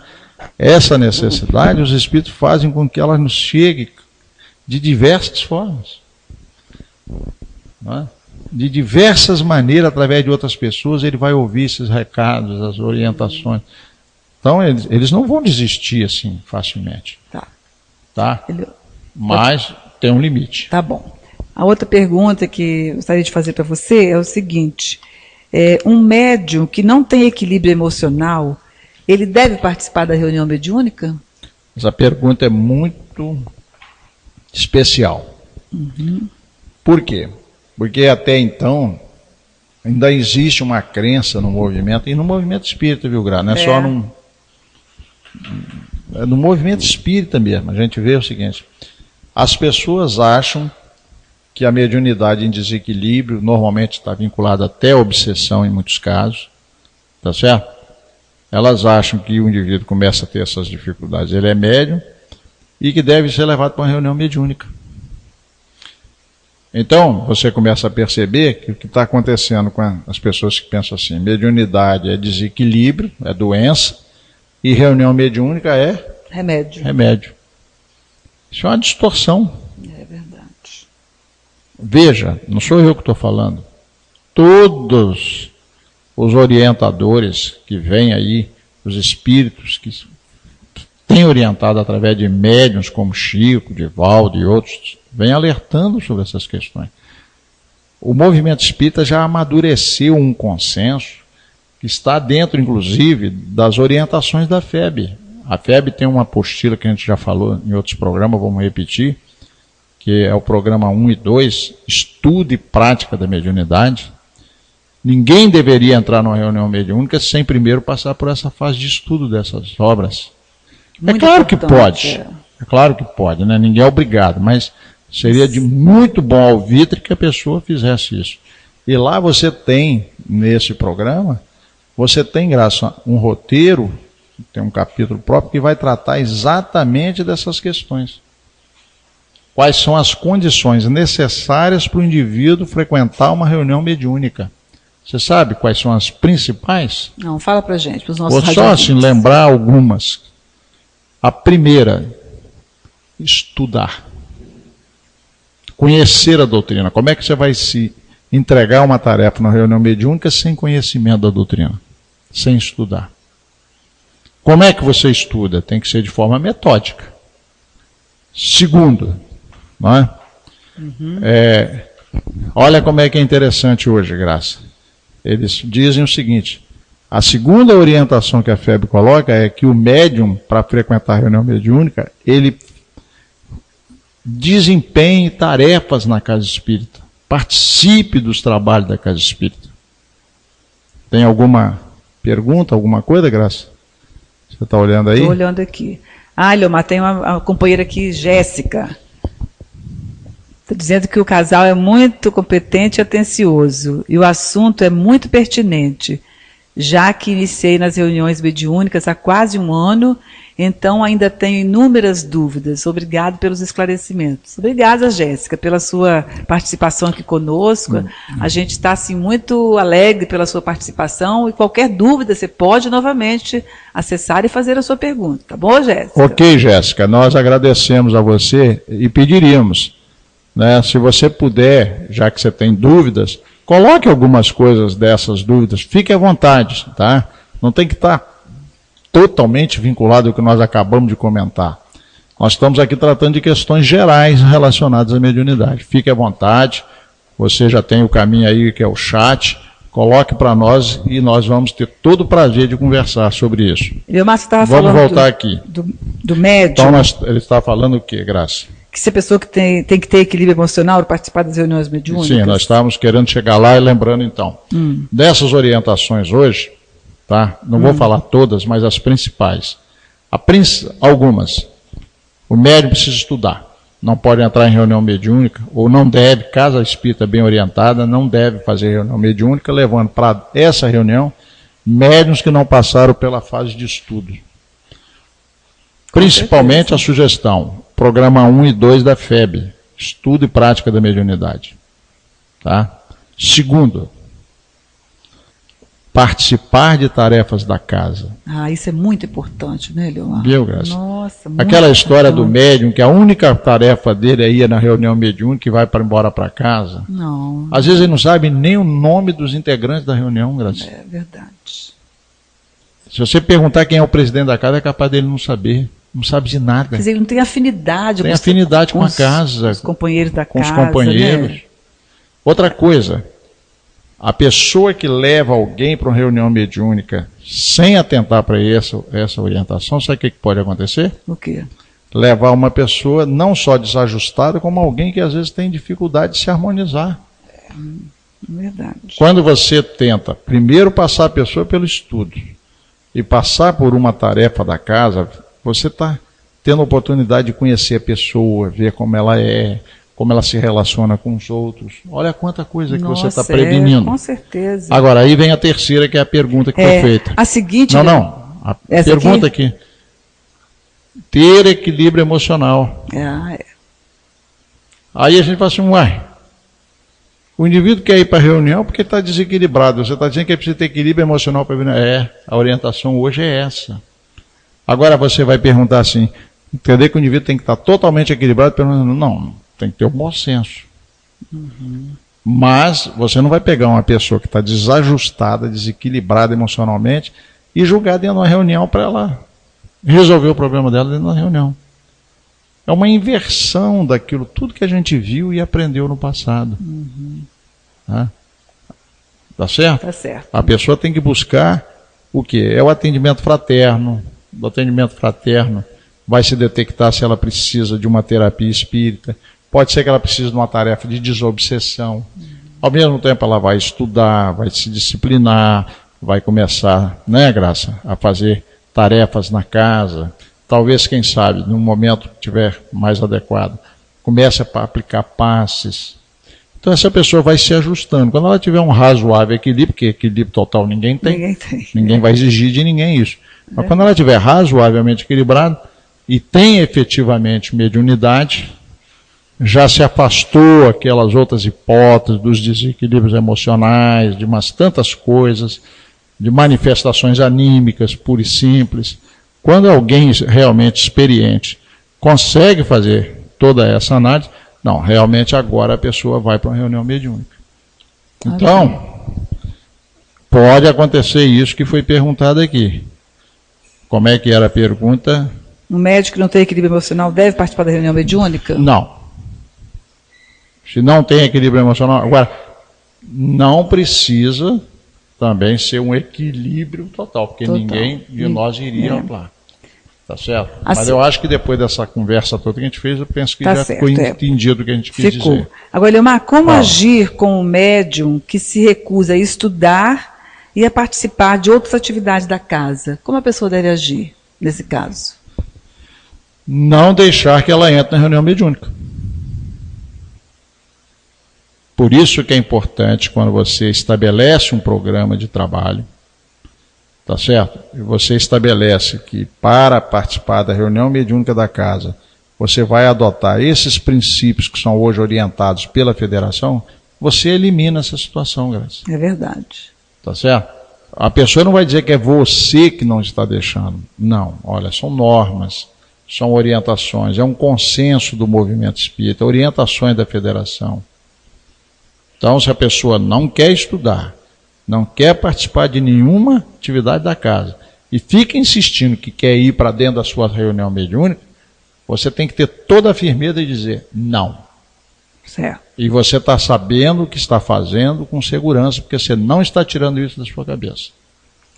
essa necessidade, os espíritos fazem com que ela nos chegue de diversas formas. Né? De diversas maneiras, através de outras pessoas, ele vai ouvir esses recados, as orientações. Então, eles não vão desistir assim facilmente. Tá? Mas tem um limite. Tá bom. A outra pergunta que eu gostaria de fazer para você é o seguinte: um médium que não tem equilíbrio emocional, ele deve participar da reunião mediúnica? Essa pergunta é muito especial. Por quê? Porque até então ainda existe uma crença no movimento, e no movimento espírita, viu, Gra? Não é só no movimento espírita mesmo. A gente vê o seguinte: as pessoas acham que a mediunidade em desequilíbrio normalmente está vinculada até à obsessão em muitos casos, tá certo? Elas acham que o indivíduo começa a ter essas dificuldades, ele é médium e que deve ser levado para uma reunião mediúnica. Então, você começa a perceber que o que está acontecendo com as pessoas que pensam assim: mediunidade é desequilíbrio, é doença, e reunião mediúnica é remédio. Isso é uma distorção. É verdade. Veja, não sou eu que estou falando. Todos os orientadores que vêm aí, os espíritos que têm orientado através de médiuns como Chico, Divaldo e outros, vêm alertando sobre essas questões. O movimento espírita já amadureceu um consenso que está dentro, inclusive, das orientações da FEB. A FEB tem uma apostila que a gente já falou em outros programas, vamos repetir, que é o programa 1 e 2, Estudo e Prática da Mediunidade. Ninguém deveria entrar numa reunião mediúnica sem primeiro passar por essa fase de estudo dessas obras. É claro que pode, né? Ninguém é obrigado, mas seria de muito bom alvitre que a pessoa fizesse isso. E lá você tem, nesse programa, você tem, Graça, um roteiro, tem um capítulo próprio que vai tratar exatamente dessas questões. Quais são as condições necessárias para o indivíduo frequentar uma reunião mediúnica? Você sabe quais são as principais? Não, fala para a gente, para os nossos Vou só assim, lembrar algumas. A primeira, estudar. Conhecer a doutrina. Como é que você vai se entregar uma tarefa na reunião mediúnica sem conhecimento da doutrina? Sem estudar. Como é que você estuda? Tem que ser de forma metódica. Segundo, não é? Olha como é que é interessante hoje, Graça. Eles dizem o seguinte: a segunda orientação que a FEB coloca é que o médium, para frequentar a reunião mediúnica, ele desempenhe tarefas na casa espírita, participe dos trabalhos da casa espírita. Tem alguma pergunta, alguma coisa, Graça? Você está olhando aí? Estou olhando aqui. Leomar, tem uma companheira aqui, Jéssica. Está dizendo que o casal é muito competente e atencioso, e o assunto é muito pertinente, já que iniciei nas reuniões mediúnicas há quase um ano, então ainda tenho inúmeras dúvidas. Obrigado pelos esclarecimentos. Obrigada, Jéssica, pela sua participação aqui conosco. A gente está assim, muito alegre pela sua participação, e qualquer dúvida você pode novamente acessar e fazer a sua pergunta. Tá bom, Jéssica? Ok, Jéssica, nós agradecemos a você e pediríamos, né? Se você puder, já que você tem dúvidas, coloque algumas coisas dessas dúvidas, fique à vontade, tá? Não tem que estar totalmente vinculado ao que nós acabamos de comentar. Nós estamos aqui tratando de questões gerais relacionadas à mediunidade. Fique à vontade, você já tem o caminho aí que é o chat, coloque para nós e nós vamos ter todo o prazer de conversar sobre isso. Vamos voltar aqui. Do médium. Então, ele está falando o quê, Graça? Que se a pessoa que tem que ter equilíbrio emocional para participar das reuniões mediúnicas. Sim, nós estávamos querendo chegar lá e lembrando então. Dessas orientações hoje, tá? Não vou falar todas, mas as principais. Algumas. O médium precisa estudar. Não pode entrar em reunião mediúnica, ou não deve, caso a espírita bem orientada, não deve fazer reunião mediúnica, levando para essa reunião médiuns que não passaram pela fase de estudo. Principalmente a sugestão, programa 1 e 2 da FEB, estudo e prática da mediunidade. Tá? Segundo, participar de tarefas da casa. Isso é muito importante, né, Leomar? Viu, Graça? Nossa, muito Aquela história importante. do médium, que a única tarefa dele é ir na reunião mediúnica e vai para embora para casa. Não. Às vezes ele não sabe nem o nome dos integrantes da reunião, Graça. É verdade. Se você perguntar quem é o presidente da casa, é capaz dele não saber. Não sabe de nada. Quer dizer, ele não tem afinidade, tem afinidade com a casa. Os companheiros da com casa. Com os companheiros. Né? Outra coisa, a pessoa que leva alguém para uma reunião mediúnica sem atentar para essa orientação, sabe o que pode acontecer? O quê? Levar uma pessoa não só desajustada, como alguém que às vezes tem dificuldade de se harmonizar. Verdade. Quando você tenta primeiro passar a pessoa pelo estudo e passar por uma tarefa da casa, você está tendo a oportunidade de conhecer a pessoa, ver como ela é, como ela se relaciona com os outros. Olha quanta coisa que você está prevenindo. Com certeza. Agora, aí vem a terceira, que é a pergunta que foi feita. A seguinte... A pergunta aqui. Ter equilíbrio emocional. Aí a gente fala assim, o indivíduo quer ir para a reunião porque está desequilibrado. Você está dizendo que ele precisa ter equilíbrio emocional para vir. A orientação hoje é essa. Agora você vai perguntar assim, entender que o indivíduo tem que estar totalmente equilibrado? Não, tem que ter o bom senso. Mas você não vai pegar uma pessoa que está desajustada, desequilibrada emocionalmente e julgar dentro de uma reunião para ela resolver o problema dela dentro de uma reunião. É uma inversão daquilo, tudo que a gente viu e aprendeu no passado. Tá certo? Tá certo. A pessoa tem que buscar o quê? É o atendimento fraterno. Do atendimento fraterno vai se detectar se ela precisa de uma terapia espírita. Pode ser que ela precise de uma tarefa de desobsessão. Ao mesmo tempo ela vai estudar, vai se disciplinar, vai começar, né, Graça, a fazer tarefas na casa. Talvez, quem sabe, num momento que tiver mais adequado, comece a aplicar passes. Então essa pessoa vai se ajustando. Quando ela tiver um razoável equilíbrio, porque equilíbrio total ninguém tem. Ninguém vai exigir de ninguém isso. Mas quando ela estiver razoavelmente equilibrada e tem efetivamente mediunidade, já se afastou aquelas outras hipóteses dos desequilíbrios emocionais, de umas tantas coisas, de manifestações anímicas, puras e simples. Quando alguém realmente experiente consegue fazer toda essa análise, não, realmente agora a pessoa vai para uma reunião mediúnica. Então, pode acontecer isso que foi perguntado aqui. Como é que era a pergunta? Um médico que não tem equilíbrio emocional deve participar da reunião mediúnica? Não. Se não tem equilíbrio emocional... Agora, não precisa também ser um equilíbrio total, porque ninguém de nós iria lá. Tá certo? Assim, mas eu acho que depois dessa conversa toda que a gente fez, eu penso que já ficou entendido o que a gente quis dizer. Agora, Leomar, como agir com um médium que se recusa a estudar e a participar de outras atividades da casa? Como a pessoa deve agir nesse caso? Não deixar que ela entre na reunião mediúnica. Por isso que é importante, quando você estabelece um programa de trabalho, tá certo? E você estabelece que para participar da reunião mediúnica da casa, você vai adotar esses princípios que são hoje orientados pela federação, você elimina essa situação, Graça. É verdade. Tá certo? A pessoa não vai dizer que é você que não está deixando. Não, olha, são normas, são orientações, é um consenso do movimento espírita, orientações da federação. Então, se a pessoa não quer estudar, não quer participar de nenhuma atividade da casa e fica insistindo que quer ir para dentro da sua reunião mediúnica, você tem que ter toda a firmeza de dizer não. Certo. E você está sabendo o que está fazendo com segurança, porque você não está tirando isso da sua cabeça.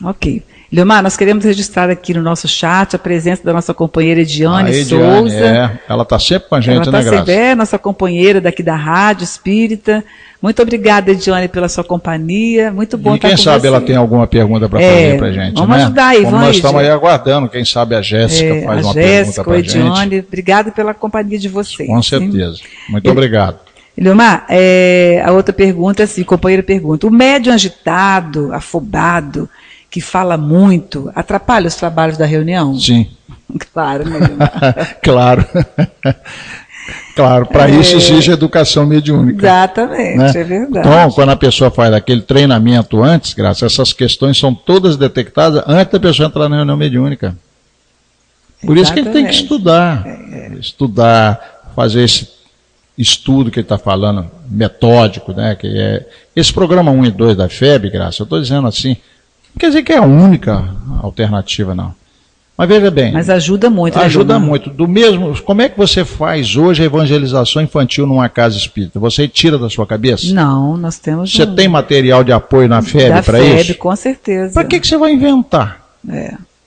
Ok. Leomar, nós queremos registrar aqui no nosso chat a presença da nossa companheira Ediane Souza. Ela está sempre com a gente, ela né, Graça? Sempre é nossa companheira daqui da Rádio Espírita. Muito obrigada, Ediane, pela sua companhia. Muito bom estar com você. E quem sabe ela tem alguma pergunta para fazer para a gente, vamos ajudar aí, vamos. Nós estamos aí aguardando, quem sabe a Jéssica faz uma pergunta para a gente. Ediane, obrigada pela companhia de vocês. Com certeza. Muito obrigado. Leomar, a outra pergunta é assim, companheiro pergunta, o médium agitado, afobado, que fala muito, atrapalha os trabalhos da reunião? Sim. Claro, né, Leomar? Claro. Claro, para isso exige educação mediúnica. Exatamente, né? É verdade. Então, quando a pessoa faz aquele treinamento antes, Graça, essas questões são todas detectadas antes da pessoa entrar na reunião mediúnica. Por isso que ele tem que estudar. Estudar, fazer esse estudo que ele está falando, metódico, né? Que é esse programa 1 e 2 da FEB, Graça, eu estou dizendo assim, não quer dizer que é a única alternativa, não. Mas veja bem. Mas ajuda muito. Ajuda muito. Do mesmo, como é que você faz hoje a evangelização infantil numa casa espírita? Você tira da sua cabeça? Não, nós temos. Você tem material de apoio na FEB para isso? FEB, com certeza. Para que você vai inventar?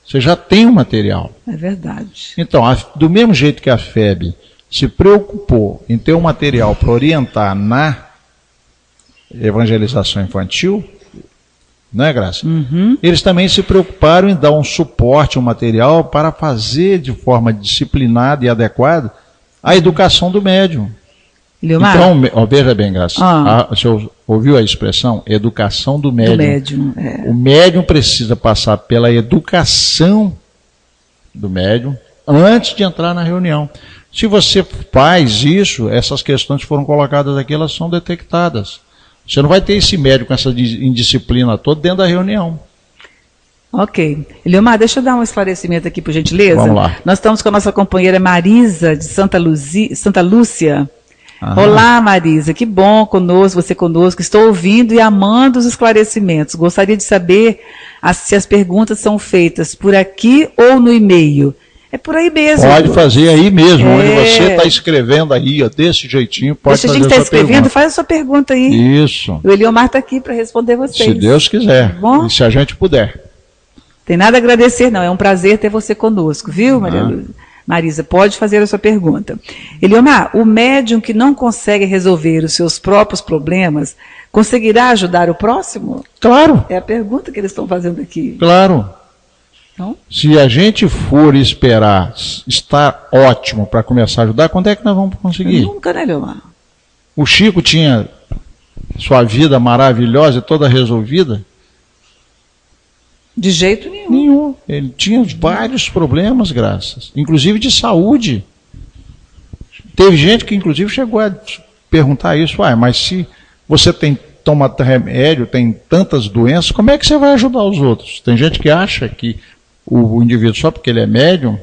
Você já tem o material. É verdade. Então, do mesmo jeito que a FEB se preocupou em ter um material para orientar na evangelização infantil, não é, Graça? Uhum. Eles também se preocuparam em dar um suporte, um material para fazer de forma disciplinada e adequada a educação do médium. Leomar? Então, veja bem, Graça, você ouviu a expressão educação do médium? Do médium, O médium precisa passar pela educação do médium antes de entrar na reunião. Se você faz isso, essas questões que foram colocadas aqui, elas são detectadas. Você não vai ter esse médico com essa indisciplina toda dentro da reunião. Ok. Leomar, deixa eu dar um esclarecimento aqui, por gentileza. Vamos lá. Nós estamos com a nossa companheira Marisa, de Santa Lúcia. Aham. Olá, Marisa, que bom você conosco. Estou ouvindo e amando os esclarecimentos. Gostaria de saber se as perguntas são feitas por aqui ou no e-mail. É por aí mesmo. Pode fazer aí mesmo, onde você está escrevendo aí, ó, desse jeitinho, pode fazer a sua pergunta. Deixa a gente está escrevendo, faz a sua pergunta aí. Isso. O Eliomar está aqui para responder vocês. Se Deus quiser, bom? E se a gente puder. Tem nada a agradecer, não. É um prazer ter você conosco, viu, Marisa? Pode fazer a sua pergunta. Eliomar, o médium que não consegue resolver os seus próprios problemas, conseguirá ajudar o próximo? Claro. É a pergunta que eles estão fazendo aqui. Claro. Então? Se a gente for esperar estar ótimo para começar a ajudar, quando é que nós vamos conseguir? Nunca, né, Leomar? O Chico tinha sua vida maravilhosa e toda resolvida? De jeito nenhum. Nenhum. Ele tinha vários problemas, Graças, inclusive de saúde. Teve gente que, inclusive, chegou a perguntar isso, mas se você toma remédio, tem tantas doenças, como é que você vai ajudar os outros? Tem gente que acha que o indivíduo, só porque ele é médium,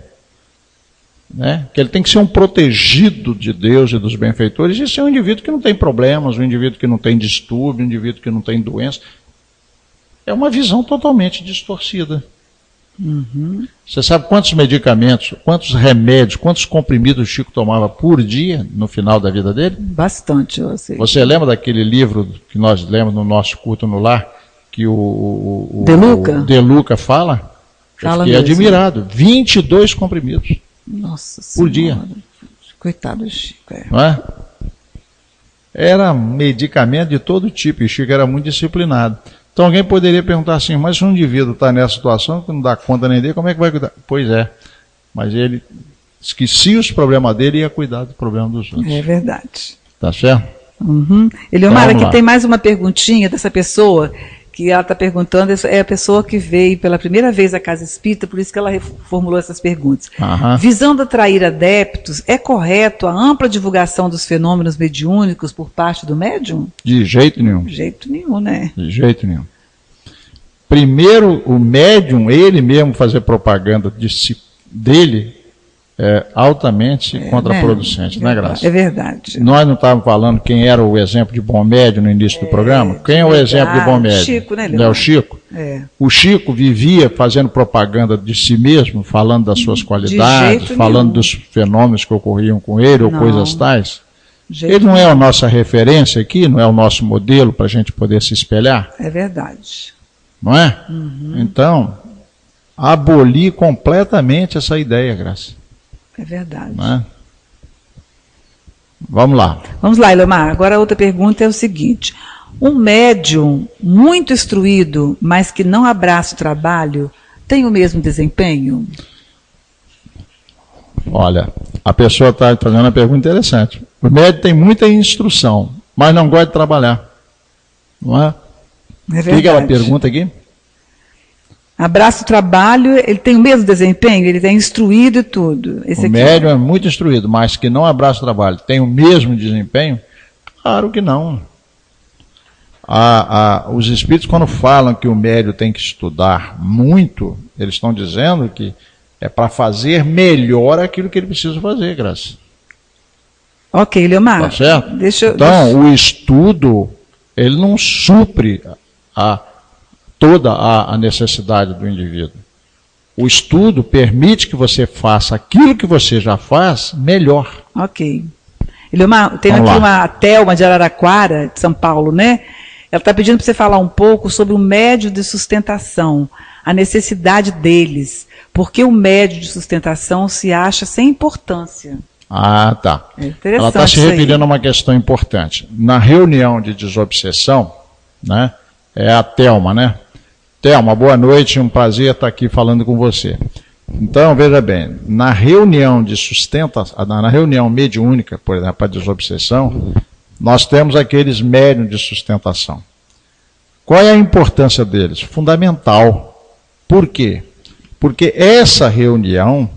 né, que ele tem que ser um protegido de Deus e dos benfeitores, e ser um indivíduo que não tem problemas, um indivíduo que não tem distúrbio, um indivíduo que não tem doença. É uma visão totalmente distorcida. Uhum. Você sabe quantos medicamentos, quantos remédios, quantos comprimidos o Chico tomava por dia no final da vida dele? Bastante, eu sei. Você lembra daquele livro que nós lemos no nosso culto no lar, que o De Luca fala? Eu fiquei admirado. 22 comprimidos. Nossa por dia. Coitado do Chico. Não é? Era medicamento de todo tipo, e o Chico era muito disciplinado. Então alguém poderia perguntar assim, mas se um indivíduo está nessa situação, que não dá conta nem dele, como é que vai cuidar? Pois é, mas ele esquecia os problemas dele e ia cuidar do problema dos outros. É verdade. Tá certo? Uhum. Eliomar, então, aqui tem mais uma perguntinha dessa pessoa, que ela está perguntando, é a pessoa que veio pela primeira vez à Casa Espírita, por isso que ela formulou essas perguntas. Aham. Visando atrair adeptos, é correto a ampla divulgação dos fenômenos mediúnicos por parte do médium? De jeito nenhum. De jeito nenhum, né? De jeito nenhum. Primeiro, o médium, ele mesmo fazer propaganda dele, é altamente contraproducente, né, Graça? É verdade. Nós não estávamos falando quem era o exemplo de bom médio no início do programa? Quem é o exemplo de bom médio? Chico, né, Não é o Chico? É. O Chico vivia fazendo propaganda de si mesmo, falando das suas qualidades, falando dos fenômenos que ocorriam com ele, ou coisas tais. Ele não é a nossa referência aqui, não é o nosso modelo para a gente poder se espelhar? É verdade. Não é? Uhum. Então, abolir completamente essa ideia, Graça. É verdade. Não é? Vamos lá. Vamos lá, Ilomar. Agora a outra pergunta é o seguinte. Um médium muito instruído, mas que não abraça o trabalho, tem o mesmo desempenho? Olha, a pessoa está fazendo uma pergunta interessante. O médium tem muita instrução, mas não gosta de trabalhar. Não é? É verdade. O que ela pergunta aqui? Abraça o trabalho, ele tem o mesmo desempenho? Ele é instruído e tudo? O médium é muito instruído, mas que não abraça o trabalho, tem o mesmo desempenho? Claro que não. Os espíritos, quando falam que o médium tem que estudar muito, eles estão dizendo que é para fazer melhor aquilo que ele precisa fazer, Graça. Ok, Leomar. Tá certo? Então, o estudo, ele não supre toda a necessidade do indivíduo. O estudo permite que você faça aquilo que você já faz melhor. Ok. Leomar, tem aqui uma Thelma de Araraquara, de São Paulo, né? Ela está pedindo para você falar um pouco sobre o médio de sustentação, a necessidade deles. Porque o médio de sustentação se acha sem importância. Ah, tá. É interessante. Ela está se referindo a uma questão importante. Na reunião de desobsessão, né, é a Thelma, né? Thelma, boa noite, um prazer estar aqui falando com você. Então, veja bem, na reunião de sustentação, na reunião mediúnica, por exemplo, para desobsessão, nós temos aqueles médiuns de sustentação. Qual é a importância deles? Fundamental. Por quê? Porque essa reunião,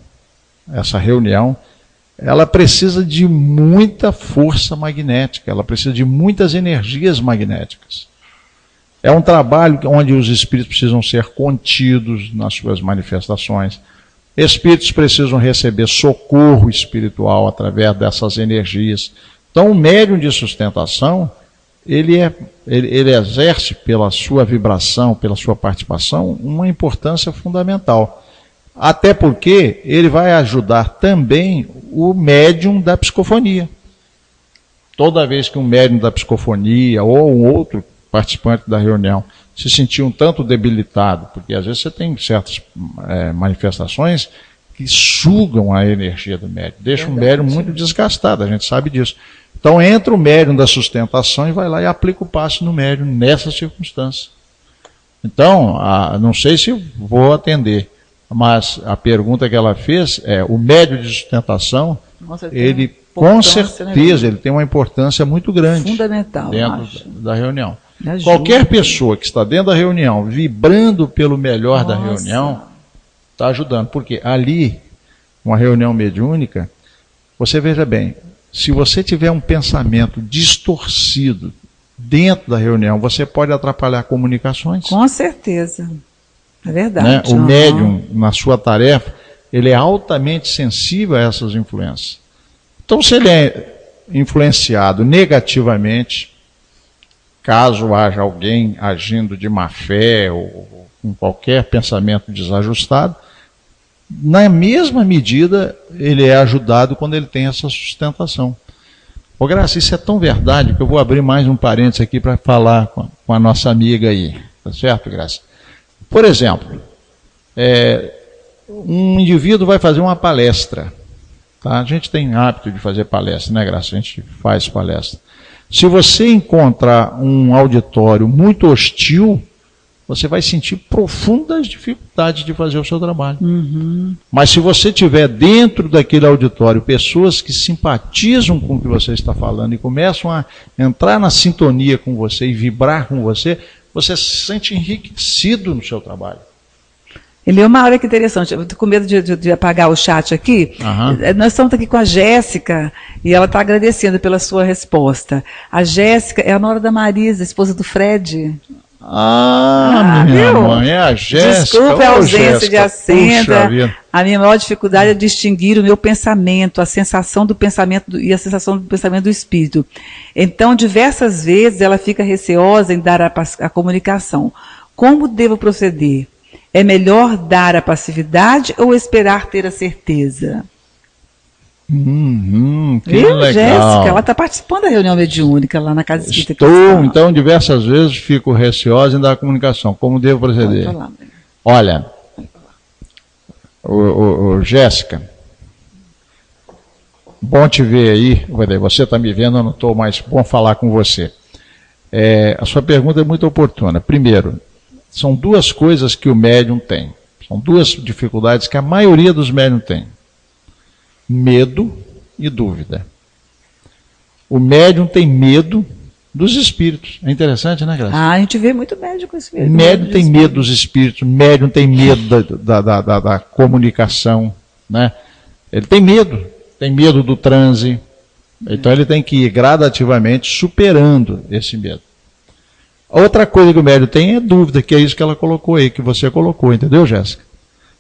ela precisa de muita força magnética, ela precisa de muitas energias magnéticas. É um trabalho onde os espíritos precisam ser contidos nas suas manifestações. Espíritos precisam receber socorro espiritual através dessas energias. Então, o médium de sustentação, ele exerce pela sua vibração, pela sua participação, uma importância fundamental. Até porque ele vai ajudar também o médium da psicofonia. Toda vez que um médium da psicofonia ou um outro participante da reunião se sentir um tanto debilitado, porque às vezes você tem certas manifestações que sugam a energia do médium, deixa o médium muito desgastado, a gente sabe disso. Então entra o médium da sustentação e vai lá e aplica o passe no médium nessa circunstância. Então, não sei se vou atender, mas a pergunta que ela fez é, o médium de sustentação, ele com certeza ele tem uma importância muito grande fundamental dentro da reunião. Qualquer pessoa que está dentro da reunião, vibrando pelo melhor da reunião, está ajudando. Porque ali, uma reunião mediúnica, você veja bem, se você tiver um pensamento distorcido dentro da reunião, você pode atrapalhar comunicações. Com certeza. É verdade. Né? O médium, na sua tarefa, ele é altamente sensível a essas influências. Então, se ele é influenciado negativamente, caso haja alguém agindo de má fé ou com qualquer pensamento desajustado, na mesma medida ele é ajudado quando ele tem essa sustentação. Ô Graça, isso é tão verdade que eu vou abrir mais um parênteses aqui para falar com a nossa amiga aí. Tá certo, Graça? Por exemplo, um indivíduo vai fazer uma palestra. Tá? A gente tem hábito de fazer palestra, né, Graça? A gente faz palestra. Se você encontrar um auditório muito hostil, você vai sentir profundas dificuldades de fazer o seu trabalho. Uhum. Mas se você tiver dentro daquele auditório pessoas que simpatizam com o que você está falando e começam a entrar na sintonia com você e vibrar com você, você se sente enriquecido no seu trabalho. Eliomar, olha que interessante, eu estou com medo de apagar o chat aqui. Uhum. Nós estamos aqui com a Jéssica e ela está agradecendo pela sua resposta. A Jéssica é a nora da Marisa, esposa do Fred. Minha mãe, é a Jéssica. Desculpa a ausência de Acenda. A minha maior dificuldade é distinguir o meu pensamento, a sensação do pensamento e a sensação do pensamento do espírito. Então, diversas vezes ela fica receosa em dar a comunicação. Como devo proceder? É melhor dar a passividade ou esperar ter a certeza? Que legal. Jéssica, ela está participando da reunião mediúnica lá na Casa Espírita. Então, diversas vezes fico receosa em dar a comunicação. Como devo proceder? Olha, Jéssica, bom te ver aí. Você está me vendo, eu não estou mais bom falar com você. A sua pergunta é muito oportuna. Primeiro, são duas coisas que o médium tem. São duas dificuldades que a maioria dos médiums tem. Medo e dúvida. O médium tem medo dos espíritos. É interessante, né, Graça? A gente vê muito médium com esse medo. O médium tem medo dos espíritos, o médium tem medo da comunicação, né? Ele tem medo do transe. Então ele tem que ir gradativamente superando esse medo. Outra coisa que o médium tem é dúvida, que é isso que ela colocou aí, que você colocou, entendeu, Jéssica?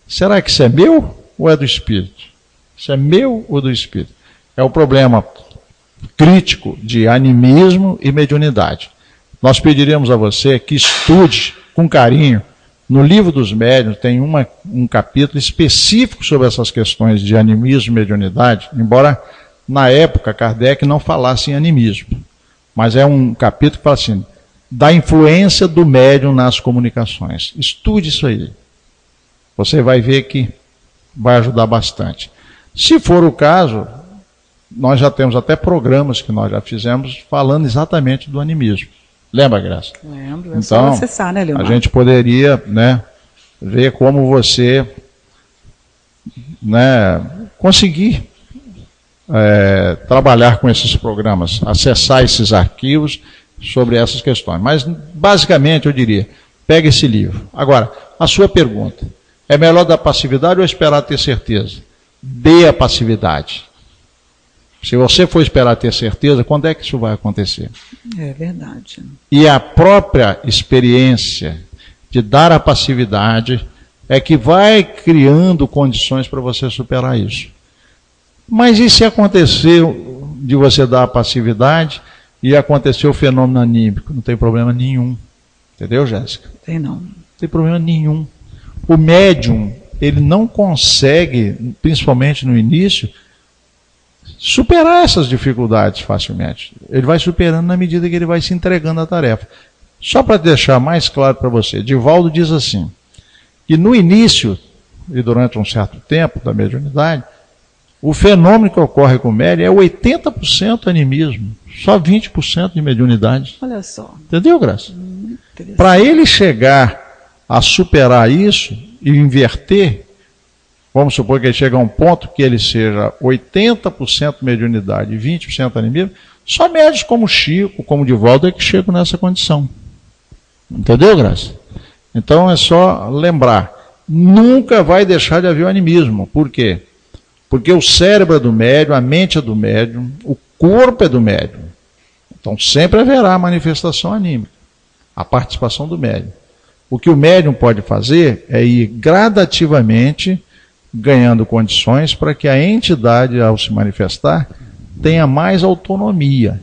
Será que isso é meu ou é do espírito? Isso é meu ou do espírito? É o problema crítico de animismo e mediunidade. Nós pediríamos a você que estude com carinho. No livro dos médiuns tem um capítulo específico sobre essas questões de animismo e mediunidade, embora na época Kardec não falasse em animismo. Mas é um capítulo que fala assim, da influência do médium nas comunicações. Estude isso aí. Você vai ver que vai ajudar bastante. Se for o caso, nós já temos até programas que nós já fizemos falando exatamente do animismo. Lembra, Graça? Lembro, então, só acessar, né, Leomar? A gente poderia, né, ver como você, né, conseguir trabalhar com esses programas, acessar esses arquivos sobre essas questões. Mas, basicamente, eu diria, pega esse livro. Agora, a sua pergunta, é melhor dar passividade ou esperar ter certeza? Dê a passividade. Se você for esperar ter certeza, quando é que isso vai acontecer? É verdade. E a própria experiência de dar a passividade é que vai criando condições para você superar isso. Mas e se acontecer de você dar a passividade e acontecer o fenômeno anímico? Não tem problema nenhum. Entendeu, Jéssica? Tem não. Não tem problema nenhum. O médium, ele não consegue, principalmente no início, superar essas dificuldades facilmente. Ele vai superando na medida que ele vai se entregando à tarefa. Só para deixar mais claro para você, Divaldo diz assim, que no início e durante um certo tempo da mediunidade, o fenômeno que ocorre com o médium é 80% animismo, só 20% de mediunidade. Olha só. Entendeu, Graça? Para ele chegar a superar isso e inverter, vamos supor que ele chegue a um ponto que ele seja 80% mediunidade e 20% animismo, só médios como Chico, como Divaldo é que chegam nessa condição. Entendeu, Graça? Então é só lembrar, nunca vai deixar de haver o animismo. Por quê? Porque o cérebro é do médium, a mente é do médium, o corpo é do médium. Então sempre haverá a manifestação anímica, a participação do médium. O que o médium pode fazer é ir gradativamente ganhando condições para que a entidade, ao se manifestar, tenha mais autonomia.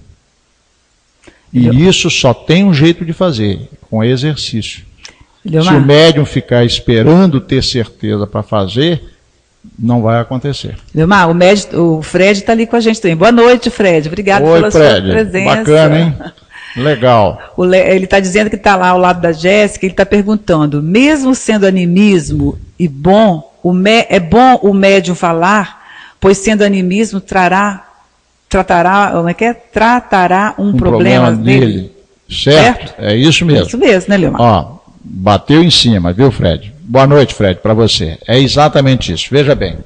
E isso só tem um jeito de fazer, com exercício. Leomar. Se o médium ficar esperando ter certeza para fazer, não vai acontecer. Leomar, o Fred está ali com a gente também. Boa noite, Fred. Obrigado pela Fred. Sua presença. Bacana, hein? Legal. Ele está dizendo que está lá ao lado da Jéssica, ele está perguntando, mesmo sendo animismo e bom, é bom o médium falar, pois sendo animismo tratará um problema dele. Certo? É isso mesmo. Isso mesmo, né, Leomar? Ó, bateu em cima, viu, Fred? Boa noite, Fred, para você. É exatamente isso. Veja bem,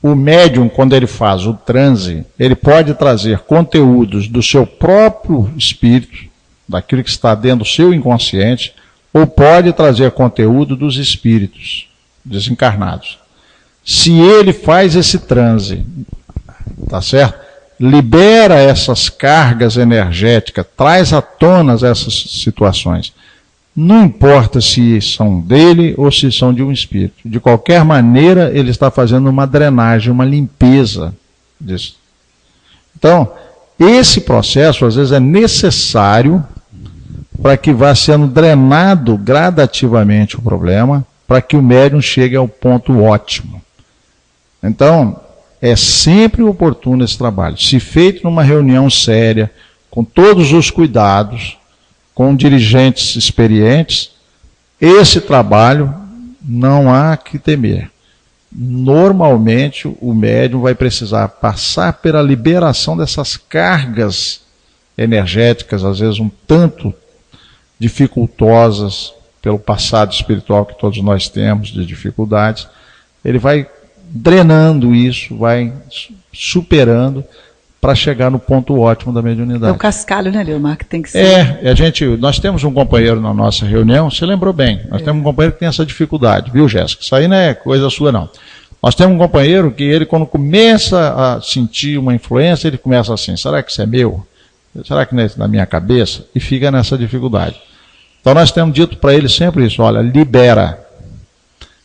o médium, quando ele faz o transe, ele pode trazer conteúdos do seu próprio espírito, daquilo que está dentro do seu inconsciente, ou pode trazer conteúdo dos espíritos desencarnados. Se ele faz esse transe, tá certo? Libera essas cargas energéticas, traz à tona essas situações. Não importa se são dele ou se são de um espírito. De qualquer maneira, ele está fazendo uma drenagem, uma limpeza disso. Então, esse processo, às vezes, é necessário para que vá sendo drenado gradativamente o problema, para que o médium chegue ao ponto ótimo. Então, é sempre oportuno esse trabalho. Se feito numa reunião séria, com todos os cuidados, com dirigentes experientes, esse trabalho não há que temer. Normalmente, o médium vai precisar passar pela liberação dessas cargas energéticas, às vezes um tanto dificultosas, pelo passado espiritual que todos nós temos, de dificuldades. Ele vai drenando isso, vai superando, para chegar no ponto ótimo da mediunidade. É o cascalho, né, Leomar, que tem que ser... Nós temos um companheiro na nossa reunião, você lembrou bem, nós temos um companheiro que tem essa dificuldade, viu, Jéssica? Isso aí não é coisa sua, não. Nós temos um companheiro que ele, quando começa a sentir uma influência, ele começa assim, será que isso é meu? Será que não é da minha cabeça? E fica nessa dificuldade. Então nós temos dito para ele sempre isso, olha, libera.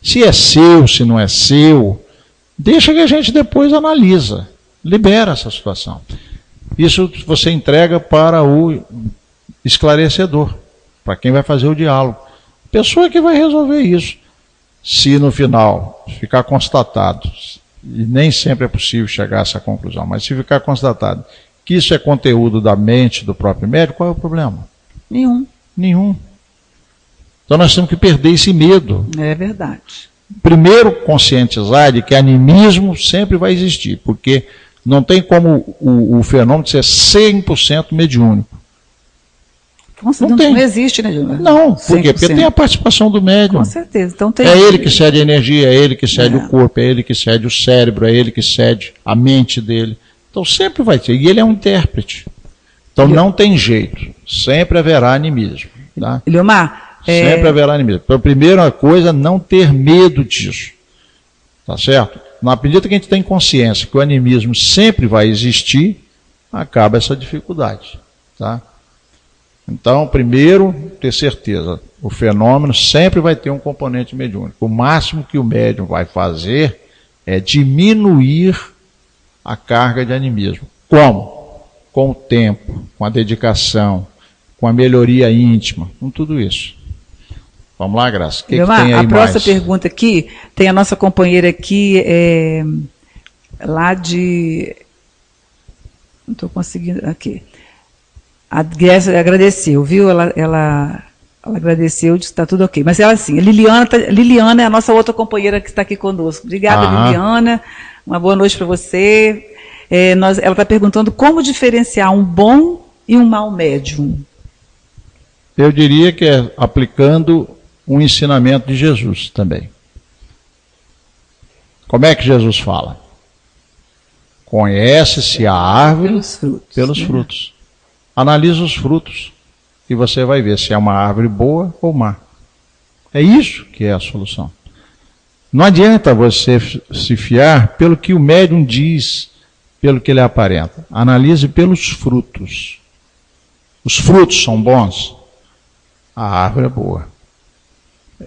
Se é seu, se não é seu, deixa que a gente depois analisa. Libera essa situação. Isso você entrega para o esclarecedor, para quem vai fazer o diálogo. Pessoa que vai resolver isso. Se no final ficar constatado, e nem sempre é possível chegar a essa conclusão, mas se ficar constatado que isso é conteúdo da mente do próprio médico, qual é o problema? Nenhum. Então nós temos que perder esse medo. É verdade. Primeiro, conscientizar de que animismo sempre vai existir, porque não tem como o fenômeno ser 100% mediúnico. Não existe, né, Gilmar? Não, por quê? Porque tem a participação do médium. Com certeza. Então, é ele que cede a energia, é ele que cede o corpo, é ele que cede o cérebro, é ele que cede a mente dele. Então sempre vai ter. E ele é um intérprete. Então não tem jeito. Sempre haverá animismo. Tá? Leomar, sempre haverá animismo. Então, a primeira coisa, não ter medo disso. Tá certo? Na medida que a gente tem consciência que o animismo sempre vai existir, acaba essa dificuldade. Tá? Então, primeiro, ter certeza, o fenômeno sempre vai ter um componente mediúnico. O máximo que o médium vai fazer é diminuir a carga de animismo. Como? Com o tempo, com a dedicação, com a melhoria íntima, com tudo isso. Vamos lá, Graça. O que tem aí mais? A próxima pergunta aqui, tem a nossa companheira aqui, lá de... Não estou conseguindo... Aqui. A Graça agradeceu, viu? Ela agradeceu, disse que está tudo ok. Mas ela assim, Liliana é a nossa outra companheira que está aqui conosco. Obrigada, Liliana. Uma boa noite para você. Ela está perguntando como diferenciar um bom e um mau médium. Eu diria que é aplicando um ensinamento de Jesus também. Como é que Jesus fala? Conhece-se a árvore pelos frutos. Analisa os frutos e você vai ver se é uma árvore boa ou má. É isso que é a solução. Não adianta você se fiar pelo que o médium diz, pelo que ele aparenta. Analise pelos frutos. Os frutos são bons? A árvore é boa.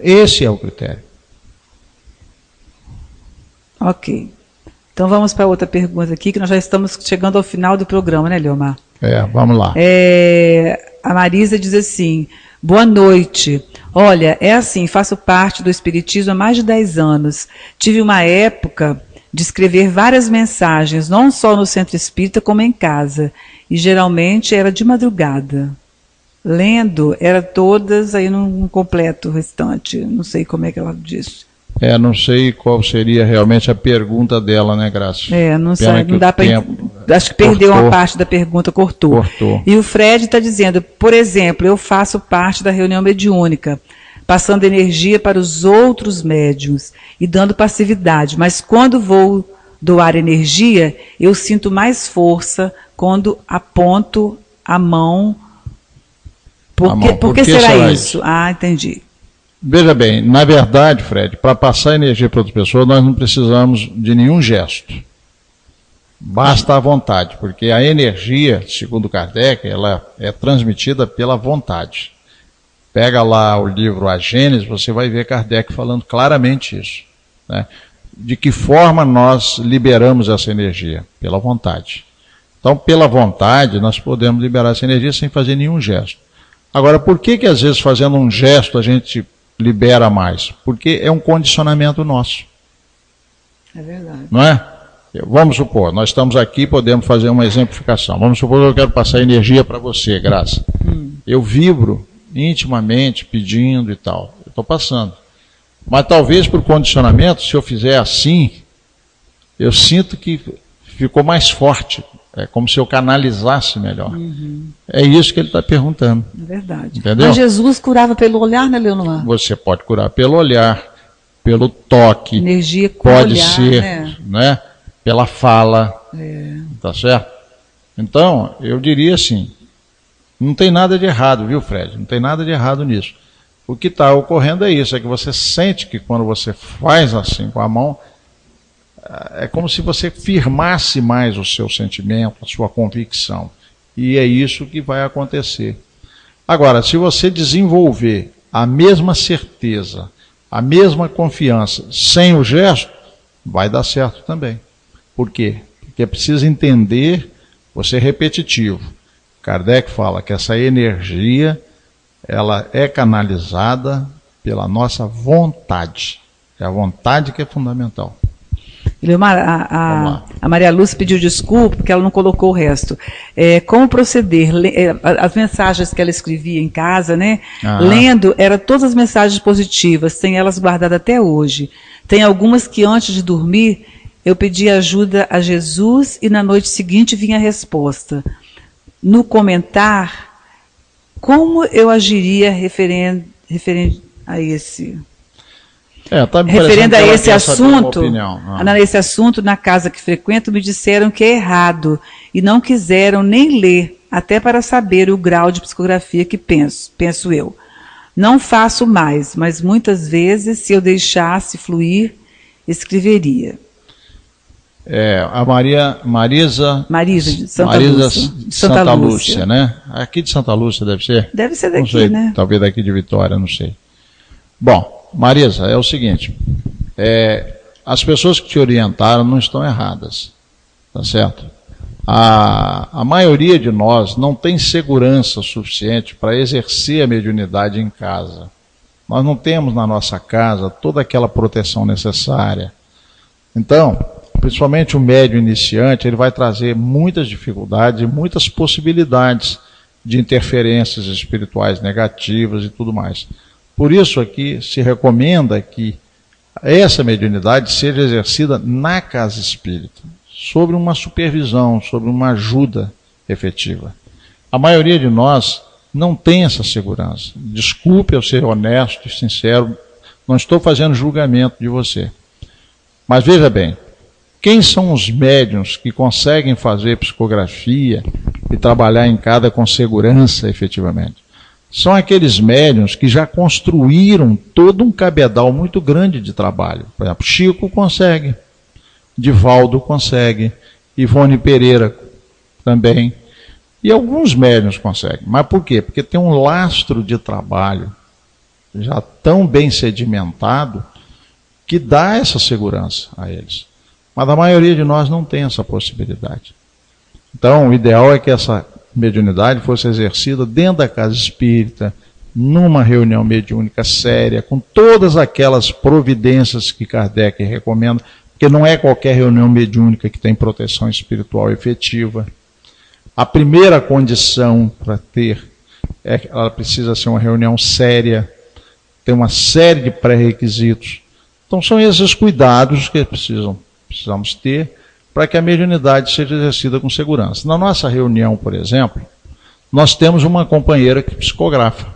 Esse é o critério. Ok. Então vamos para outra pergunta aqui, que nós já estamos chegando ao final do programa, né, Leomar? Vamos lá. A Marisa diz assim, boa noite. Olha, é assim, faço parte do Espiritismo há mais de 10 anos. Tive uma época de escrever várias mensagens, não só no centro espírita, como em casa. E geralmente era de madrugada. Lendo, era todas, aí não completo o restante. Não sei como é que ela disse. Não sei qual seria realmente a pergunta dela, né, Graça? Não sei, não dá para... Acho que perdeu uma parte da pergunta, cortou. E o Fred está dizendo, por exemplo, eu faço parte da reunião mediúnica, passando energia para os outros médiuns e dando passividade, mas quando vou doar energia, eu sinto mais força quando aponto a mão. Por que será isso? Entendi. Veja bem, na verdade, Fred, para passar energia para outra pessoa, nós não precisamos de nenhum gesto. Basta a vontade, porque a energia, segundo Kardec, ela é transmitida pela vontade. Pega lá o livro A Gênese, você vai ver Kardec falando claramente isso, né? De que forma nós liberamos essa energia? Pela vontade. Então, pela vontade, nós podemos liberar essa energia sem fazer nenhum gesto. Agora, por que às vezes fazendo um gesto a gente libera mais? Porque é um condicionamento nosso. É verdade. Não é? Vamos supor, nós estamos aqui, podemos fazer uma exemplificação. Vamos supor que eu quero passar energia para você, Graça. Eu vibro intimamente, pedindo e tal. Eu estou passando. Mas talvez por condicionamento, se eu fizer assim, eu sinto que ficou mais forte. É como se eu canalizasse melhor. É isso que ele está perguntando. É verdade. Entendeu? Mas Jesus curava pelo olhar, né, Leonor? Você pode curar pelo olhar, pelo toque. Energia com pode olhar, ser, né? Pela fala. Tá certo? Então, eu diria assim, não tem nada de errado, viu, Fred? Não tem nada de errado nisso. O que está ocorrendo é isso, é que você sente que quando você faz assim com a mão, é como se você firmasse mais o seu sentimento, a sua convicção. E é isso que vai acontecer. Agora, se você desenvolver a mesma certeza, a mesma confiança, sem o gesto, vai dar certo também. Por quê? Porque é preciso entender, você é repetitivo. Kardec fala que essa energia, ela é canalizada pela nossa vontade. É a vontade que é fundamental. A Maria Lúcia pediu desculpa porque ela não colocou o resto. Como proceder? As mensagens que ela escrevia em casa, né? Lendo, eram todas as mensagens positivas, tem elas guardadas até hoje. Tem algumas que antes de dormir, eu pedi ajuda a Jesus e na noite seguinte vinha a resposta. No comentar, como eu agiria referente a esse... referendo a esse assunto, nesse assunto, na casa que frequento, me disseram que é errado e não quiseram nem ler, até para saber o grau de psicografia que penso eu. Não faço mais, mas muitas vezes, se eu deixasse fluir, escreveria. A Marisa de Santa Lúcia, né? Aqui de Santa Lúcia deve ser? Deve ser daqui, não sei, né? Talvez daqui de Vitória, não sei. Bom, Marisa, é o seguinte, as pessoas que te orientaram não estão erradas, tá certo? A maioria de nós não tem segurança suficiente para exercer a mediunidade em casa. Nós não temos na nossa casa toda aquela proteção necessária. Então, principalmente o médium iniciante, ele vai trazer muitas dificuldades e muitas possibilidades de interferências espirituais negativas e tudo mais. Por isso aqui se recomenda que essa mediunidade seja exercida na casa espírita, sob uma supervisão, sob uma ajuda efetiva. A maioria de nós não tem essa segurança. Desculpe eu ser honesto e sincero, não estou fazendo julgamento de você. Mas veja bem, quem são os médiuns que conseguem fazer psicografia e trabalhar em casa com segurança efetivamente? São aqueles médiuns que já construíram todo um cabedal muito grande de trabalho. Por exemplo, Chico consegue, Divaldo consegue, Ivone Pereira também, e alguns médiuns conseguem. Mas por quê? Porque tem um lastro de trabalho já tão bem sedimentado que dá essa segurança a eles. Mas a maioria de nós não tem essa possibilidade. Então, o ideal é que essa mediunidade fosse exercida dentro da casa espírita, numa reunião mediúnica séria, com todas aquelas providências que Kardec recomenda, porque não é qualquer reunião mediúnica que tem proteção espiritual efetiva. A primeira condição para ter é que ela precisa ser uma reunião séria, tem uma série de pré-requisitos. Então são esses cuidados que precisamos ter para que a mediunidade seja exercida com segurança. Na nossa reunião, por exemplo, nós temos uma companheira que psicografa.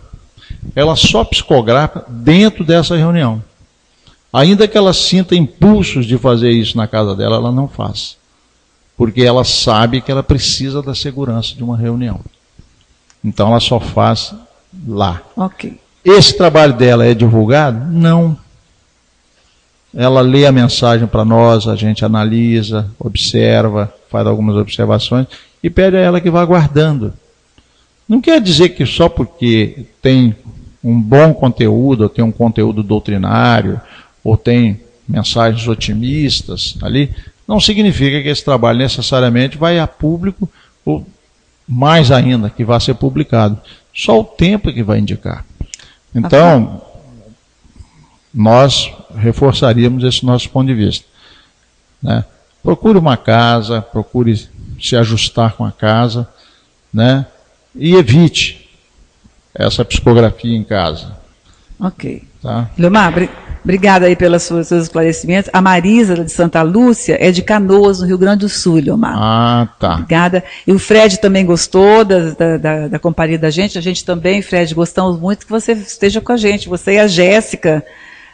Ela só psicografa dentro dessa reunião. Ainda que ela sinta impulsos de fazer isso na casa dela, ela não faz. Porque ela sabe que ela precisa da segurança de uma reunião. Então ela só faz lá. Ok. Esse trabalho dela é divulgado? Não. Ela lê a mensagem para nós, a gente analisa, observa, faz algumas observações e pede a ela que vá guardando. Não quer dizer que só porque tem um bom conteúdo, ou tem um conteúdo doutrinário, ou tem mensagens otimistas ali, não significa que esse trabalho necessariamente vai a público, ou mais ainda, que vai ser publicado. Só o tempo que vai indicar. Então, nós reforçaríamos esse nosso ponto de vista, né? Procure uma casa, procure se ajustar com a casa, né? E evite essa psicografia em casa. Ok. Tá? Leomar, obrigada aí pelos seus esclarecimentos. A Marisa, de Santa Lúcia, é de Canoas, no Rio Grande do Sul, Leomar. Ah, tá. Obrigada. E o Fred também gostou da companhia da gente. A gente também, Fred, gostamos muito que você esteja com a gente. Você e a Jéssica,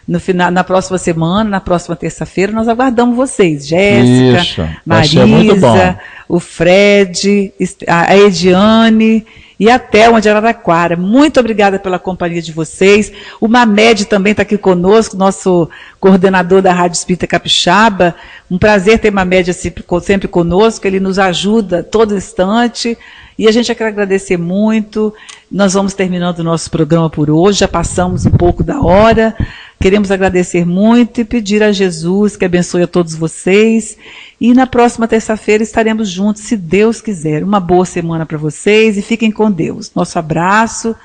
no final, na próxima semana, na próxima terça-feira, nós aguardamos vocês. Jéssica, Marisa, o Fred, a Ediane e a Thelma de Araraquara. Muito obrigada pela companhia de vocês. O Mamed também está aqui conosco, nosso coordenador da Rádio Espírita Capixaba. Um prazer ter Mamed sempre conosco, ele nos ajuda todo instante. E a gente quer agradecer muito. Nós vamos terminando o nosso programa por hoje, já passamos um pouco da hora. Queremos agradecer muito e pedir a Jesus que abençoe a todos vocês. E na próxima terça-feira estaremos juntos, se Deus quiser. Uma boa semana para vocês e fiquem com Deus. Nosso abraço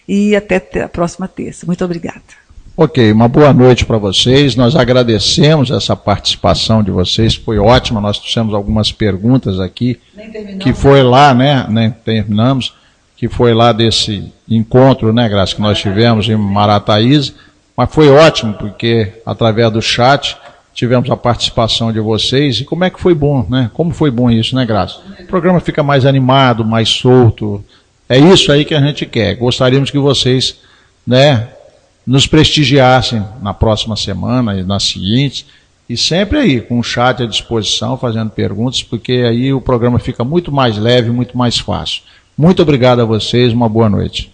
e até a próxima terça. Muito obrigada. Ok, uma boa noite para vocês. Nós agradecemos essa participação de vocês, foi ótima. Nós fizemos algumas perguntas aqui, que foi lá, né? Nem terminamos, que foi lá desse encontro, né, Graça, que nós tivemos em Marataízes. Mas foi ótimo, porque através do chat tivemos a participação de vocês. E como é que foi bom, né? Como foi bom isso, né, Graça? O programa fica mais animado, mais solto. É isso aí que a gente quer. Gostaríamos que vocês, né, nos prestigiassem na próxima semana e nas seguintes. E sempre aí, com o chat à disposição, fazendo perguntas, porque aí o programa fica muito mais leve, muito mais fácil. Muito obrigado a vocês, uma boa noite.